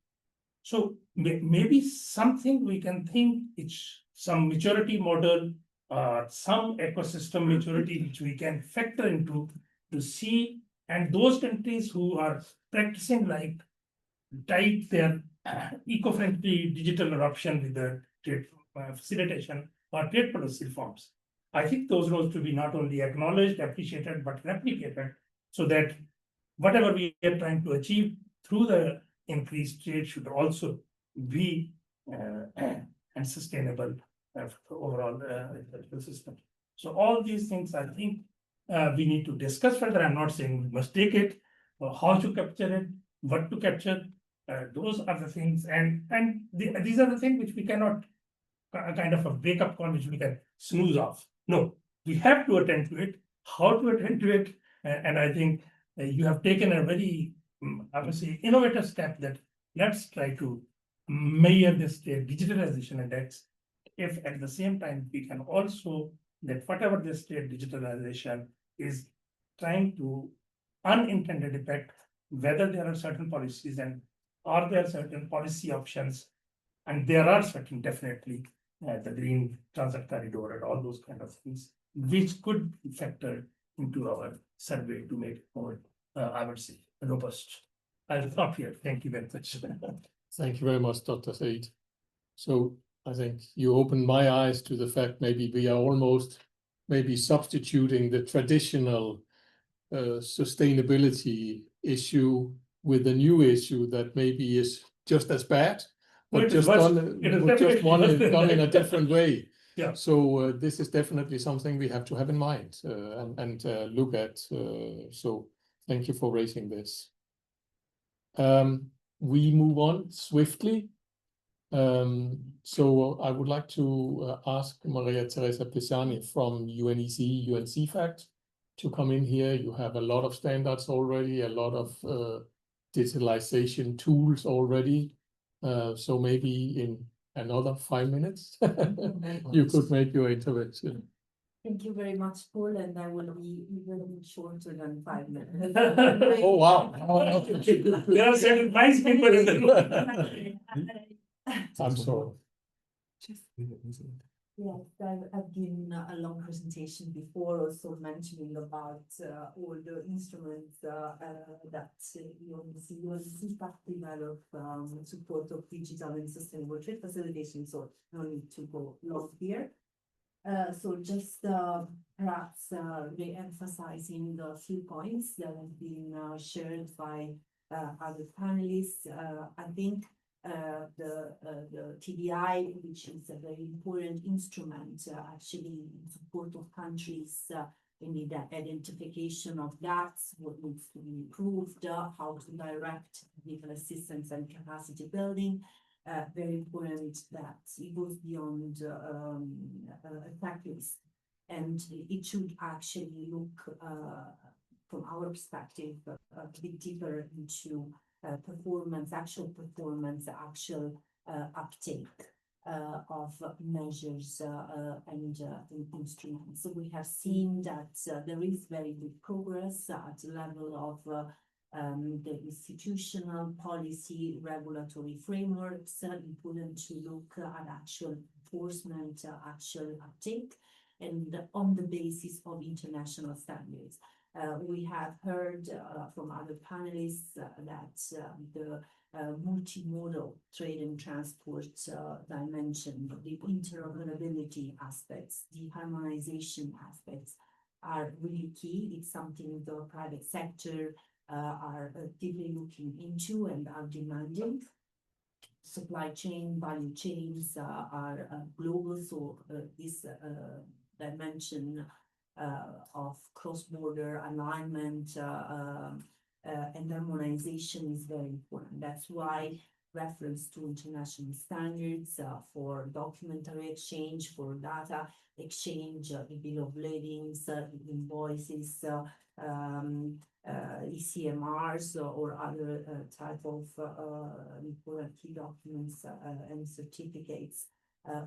So maybe something we can think it's some maturity model or some ecosystem maturity which we can factor into to see, and those countries who are practicing like tight their eco-friendly digital adoption with the trade facilitation or trade policy reforms. I think those roles to be not only acknowledged, appreciated, but replicated so that whatever we are trying to achieve through the increased trade should also be and sustainable for the overall system. So all these things, I think we need to discuss further. I'm not saying we must take it, or how to capture it, what to capture. Those are the things, and these are the things which we cannot kind of a wake-up call which we can snooze off. No, we have to attend to it. How to attend to it? And I think you have taken a very, I would say, innovative step that let's try to measure this state digitalization index. If at the same time we can also that whatever this state digitalization is trying to unintended effect, whether there are certain policies and are there certain policy options, and there are certain definitely the green transit corridor and all those kind of things, which could be factored into our survey to make it more, I would say, robust. I'll stop here. Thank you very much. Thank you very much, Dr. Said. So I think you opened my eyes to the fact maybe we are almost maybe substituting the traditional sustainability issue with a new issue that maybe is just as bad, but just done in a different way. Yeah. So this is definitely something we have to have in mind and look at. So thank you for raising this. We move on swiftly. So I would like to ask Maria Teresa Pisani from UNEC, UNCFACT to come in here. You have a lot of standards already, a lot of digitalization tools already. So maybe in another 5 minutes, you could make your intervention. Thank you very much, Paul, and I will be even shorter than 5 minutes. Oh, wow. There are certain nice people in the room. I'm sorry. Yes, I've given a long presentation before, also mentioning about all the instruments that UNCFACT developed support of digital and sustainable trade facilitation, so no need to go long here. So just perhaps re-emphasizing the few points that have been shared by other panelists. I think the TDI, which is a very important instrument, actually in support of countries in the identification of gaps, what needs to be improved, how to direct legal assistance and capacity building. Very important that it goes beyond a checklist, and it should actually look from our perspective a bit deeper into actual performance, actual uptake of measures and instruments. So we have seen that there is very good progress at the level of the institutional policy regulatory frameworks, important to look at actual enforcement, actual uptake, and on the basis of international standards. We have heard from other panelists that the multimodal trade and transport dimension, the interoperability aspects, the harmonization aspects are really key. It's something the private sector are deeply looking into and are demanding. Supply chain, value chains are global, so this dimension of cross-border alignment and harmonization is very important. That's why reference to international standards for documentary exchange, for data exchange, the bill of ladings, invoices, ECMRs or other type of important key documents and certificates.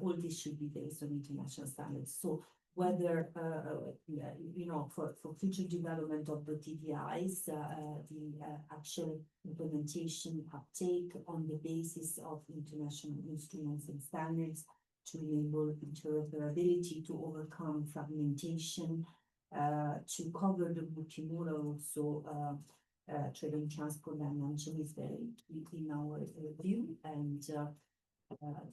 All this should be based on international standards. So whether for future development of the TDIs, the actual implementation uptake on the basis of international instruments and standards to enable interoperability, to overcome fragmentation, to cover the multimodal also trade and transport dimension is very key in our view, and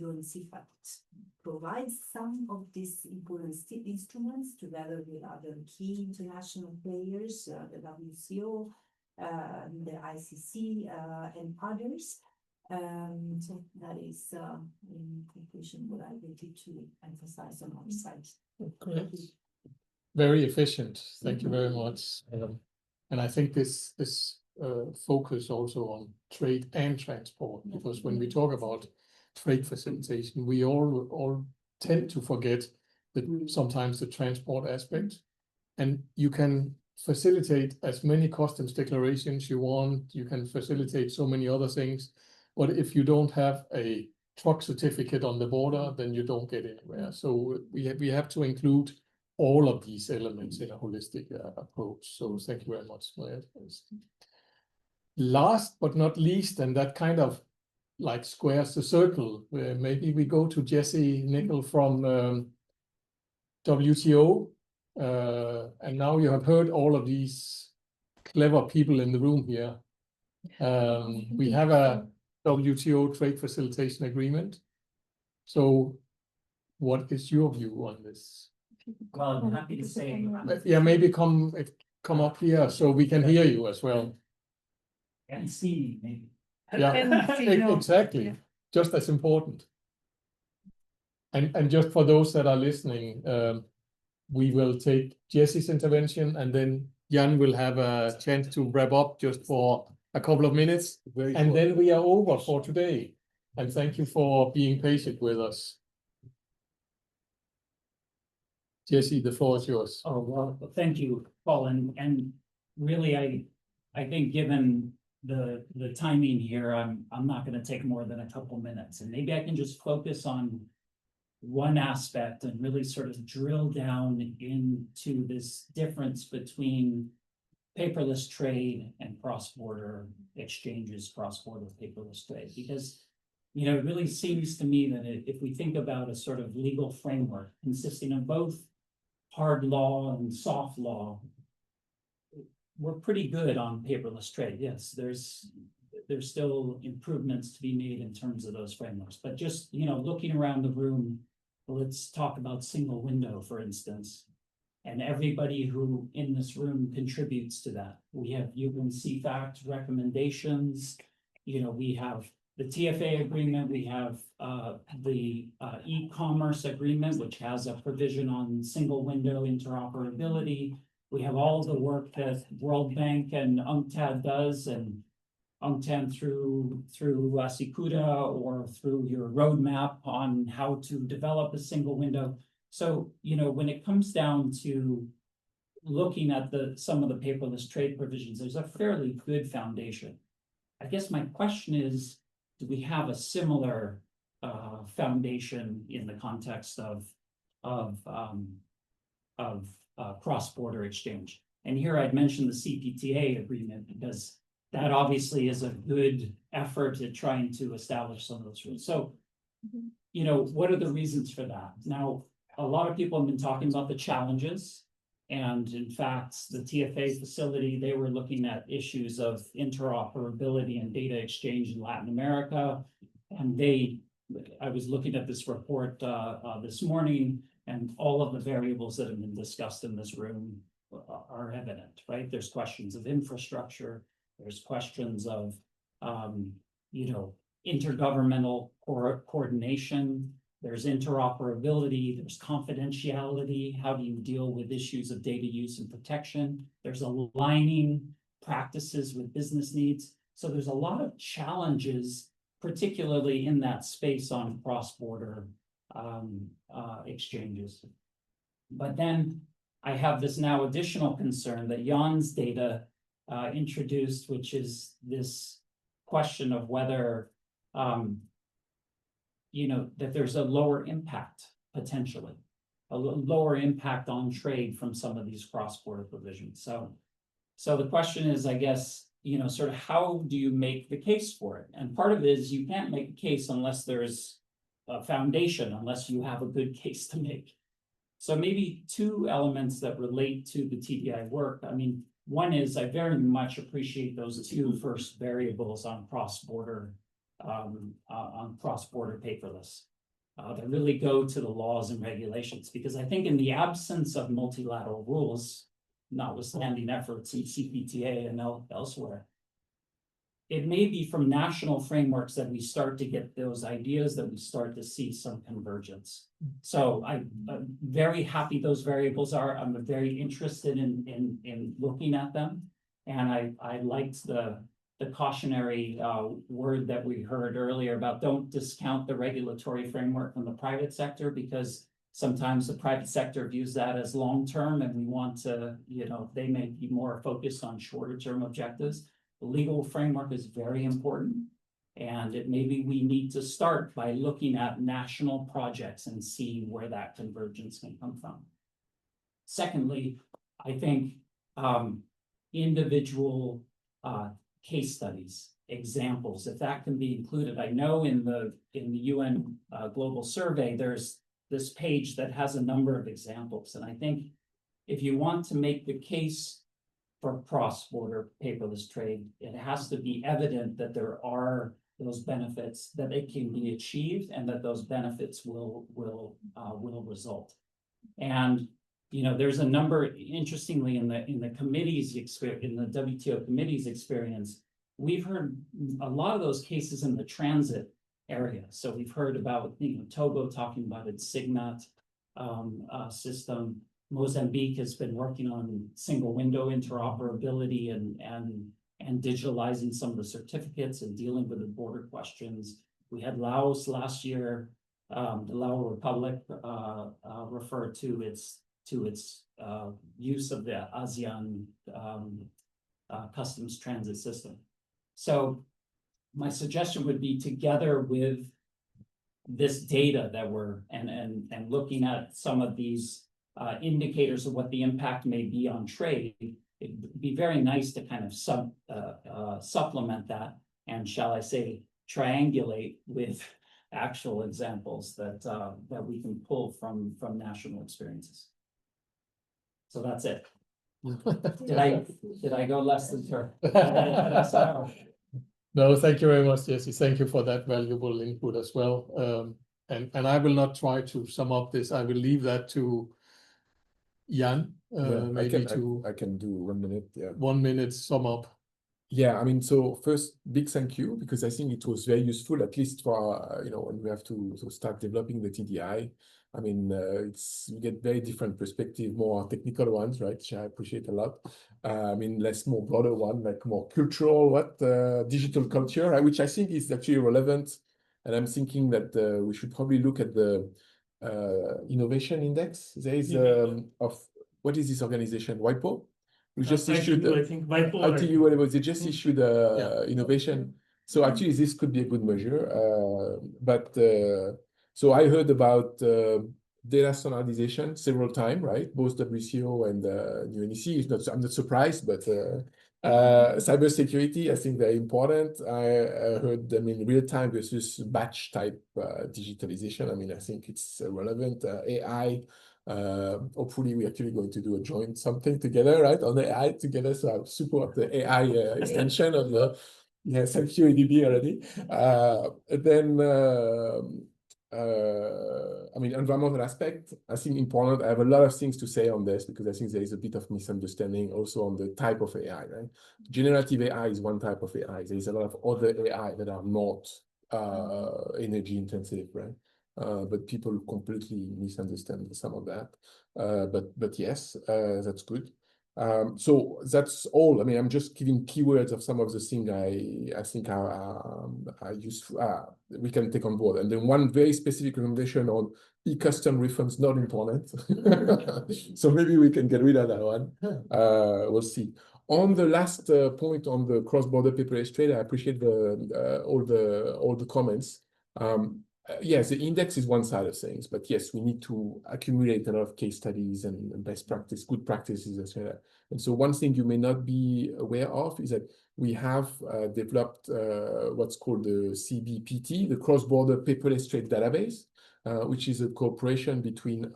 UNCFACT provides some of these important instruments together with other key international players, the WCO, the ICC, and others. So that is, in conclusion, what I wanted to emphasize on our side. Great. Very efficient. Thank you very much. And I think this focus also on trade and transport, because when we talk about trade facilitation, we all tend to forget sometimes the transport aspect. And you can facilitate as many customs declarations you want. You can facilitate so many other things. But if you don't have a truck certificate on the border, then you don't get anywhere. So we have to include all of these elements in a holistic approach. So thank you very much for that. Last but not least, and that kind of like squares the circle, where maybe we go to Jesse Nickel from WTO. And now you have heard all of these clever people in the room here. We have a WTO trade facilitation agreement. So what is your view on this? Well, I'm happy to say. Yeah, maybe come up here so we can hear you as well. And see, maybe. Yeah, exactly. Yeah. Just as important. And just for those that are listening, we will take Jesse's intervention and then Jan will have a chance to wrap up just for a couple of minutes. And then we are over for today. And thank you for being patient with us. Jesse, the floor is yours. Oh, well, thank you, Paul. And really, I think given the timing here, I'm not going to take more than a couple minutes. And maybe I can just focus on one aspect and really sort of drill down into this difference between paperless trade and cross-border exchanges, cross-border paperless trade. Because, you know, it really seems to me that if we think about a sort of legal framework consisting of both hard law and soft law, we're pretty good on paperless trade. Yes, there's still improvements to be made in terms of those frameworks. But just, you know, looking around the room, let's talk about single window, for instance. And everybody who in this room contributes to that. We have UN CFACT recommendations. You know, we have the TFA agreement. We have the e-commerce agreement, which has a provision on single window interoperability. We have all the work that World Bank and UNCTAD does, and UNCTAD through CPTA or through your roadmap on how to develop a single window. So, you know, when it comes down to looking at some of the paperless trade provisions, there's a fairly good foundation. I guess my question is, do we have a similar foundation in the context of cross-border exchange? And here I'd mention the CPTA agreement because that obviously is a good effort at trying to establish some of those rules. So, you know, what are the reasons for that? Now, a lot of people have been talking about the challenges. And in fact, the TFA facility, they were looking at issues of interoperability and data exchange in Latin America. And I was looking at this report this morning, and all of the variables that have been discussed in this room are evident, right? There's questions of infrastructure. There's questions of, you know, intergovernmental coordination. There's interoperability. There's confidentiality. How do you deal with issues of data use and protection? There's aligning practices with business needs. So there's a lot of challenges, particularly in that space on cross-border exchanges. But then I have this now additional concern that Jan's data introduced, which is this question of whether, you know, that there's a lower impact, potentially, a lower impact on trade from some of these cross-border provisions. So the question is, I guess, you know, sort of how do you make the case for it? And part of it is you can't make a case unless there's a foundation, unless you have a good case to make. So maybe two elements that relate to the TDI work. I mean, one is I very much appreciate those two first variables on cross-border paperless that really go to the laws and regulations, because I think in the absence of multilateral rules, notwithstanding efforts in CPTA and elsewhere, it may be from national frameworks that we start to get those ideas, that we start to see some convergence. So I'm very happy those variables are. I'm very interested in looking at them. And I liked the cautionary word that we heard earlier about don't discount the regulatory framework from the private sector, because Sometimes the private sector views that as long-term, and we want to, they may be more focused on shorter-term objectives. The legal framework is very important. And maybe we need to start by looking at national projects and see where that convergence can come from. Secondly, I think individual case studies, examples, if that can be included. I know in the UN Global Survey, there's this page that has a number of examples. And I think if you want to make the case for cross-border paperless trade, it has to be evident that there are those benefits, that it can be achieved, and that those benefits will result. And there's a number, interestingly, in the committee's experience, in the WTO committee's experience, we've heard a lot of those cases in the transit area. So we've heard about Togo talking about its SIGNAT system. Mozambique has been working on single window interoperability and digitalizing some of the certificates and dealing with the border questions. We had Laos last year. The Lao Republic referred to its use of the ASEAN customs transit system. So my suggestion would be, together with this data that we're and looking at some of these indicators of what the impact may be on trade, it'd be very nice to kind of supplement that, and shall I say, triangulate with actual examples that we can pull from national experiences. So that's it. Did I go less than fair? No, thank you very much, Jesse. Thank you for that valuable input as well. And I will not try to sum up this. I will leave that to Jan. I can do 1 minute. Yeah. 1 minute sum up. Yeah, I mean, so first, big thank you, because I think it was very useful, at least for when we have to start developing the TDI. I mean, we get very different perspective, more technical ones, right? Which I appreciate a lot. I mean, less more broader one, like more cultural, digital culture, right? Which I think is actually relevant. And I'm thinking that we should probably look at the innovation index. There is of what is this organization? WIPO? We just issued. I think WIPO. ITU, whatever. They just issued innovation. So actually, this could be a good measure. So I heard about data standardization several times, right? Both WCO and UNEC. I'm not surprised, but cybersecurity, I think very important. I heard, real time versus batch type digitalization. I mean, I think it's relevant. AI. Hopefully, we're actually going to do a joint something together, right, on AI together. So I support the AI extension of the thank you, EDB already. Environmental aspect, I think important. I have a lot of things to say on this, because I think there is a bit of misunderstanding also on the type of AI, right? Generative AI is one type of AI. There is a lot of other AI that are not energy intensive, right? But people completely misunderstand some of that. But yes, that's good. So that's all. I mean, I'm just giving keywords of some of the things I think are useful. We can take on board. And then one very specific recommendation on e-custom refunds, not important. So maybe we can get rid of that one. We'll see. On the last point on the cross-border paperless trade, I appreciate all the comments. Yes, the index is one side of things, but yes, we need to accumulate a lot of case studies and best practice, good practices, etc. And so one thing you may not be aware of is that we have developed what's called the CPTA, the Cross-Border Paperless Trade Database, which is a cooperation between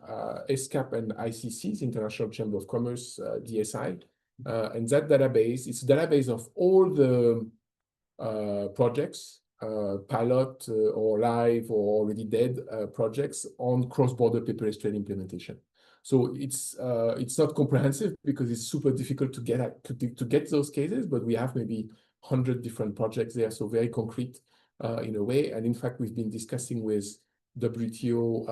ESCAP and ICC, the International Chamber of Commerce, DSI. And that database, it's a database of all the projects, pilot or live or already dead projects on cross-border paperless trade implementation. So it's not comprehensive because it's super difficult to get those cases, but we have maybe 100 different projects there, so very concrete in a way. And in fact, we've been discussing with WTO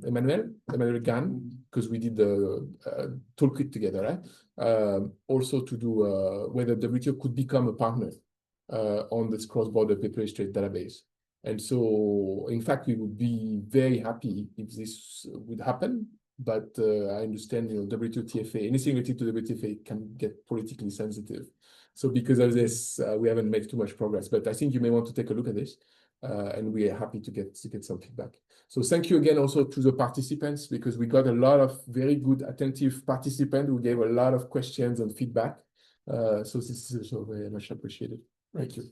Emmanuel Gan, because we did the toolkit together, right? Also to do whether WTO could become a partner on this cross-border paperless trade database. And so, in fact, we would be very happy if this would happen. But I understand, WTO-TFA, anything related to WTO-TFA can get politically sensitive. So because of this, we haven't made too much progress. But I think you may want to take a look at this, and we are happy to get some feedback. So thank you again also to the participants, because we got a lot of very good, attentive participants who gave a lot of questions and feedback. So this is also very much appreciated. Thank you.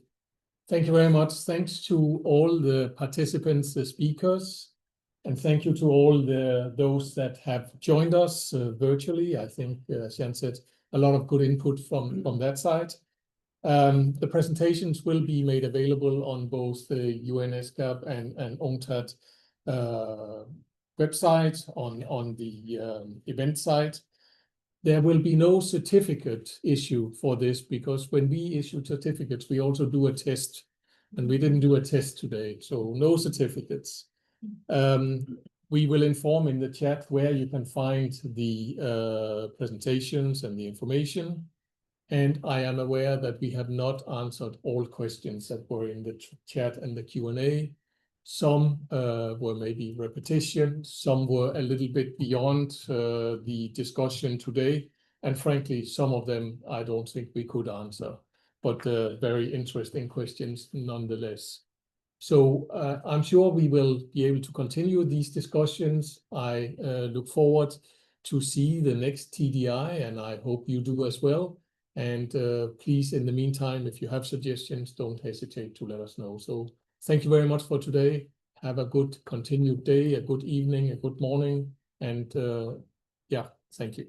Thank you very much. Thanks to all the participants, the speakers, and thank you to all those that have joined us virtually. I think, as Jan said, a lot of good input from that side. The presentations will be made available on both the UN ESCAP and UNCTAD website, on the event site. There will be no certificate issue for this, because when we issue certificates, we also do a test, and we didn't do a test today, so no certificates. We will inform in the chat where you can find the presentations and the information. And I am aware that we have not answered all questions that were in the chat and the Q&A. Some were maybe repetition, some were a little bit beyond the discussion today. And frankly, some of them I don't think we could answer, but very interesting questions nonetheless. So I'm sure we will be able to continue these discussions. I look forward to see the next TDI, and I hope you do as well. And please, in the meantime, if you have suggestions, don't hesitate to let us know. So thank you very much for today. Have a good continued day, a good evening, a good morning. And yeah, thank you.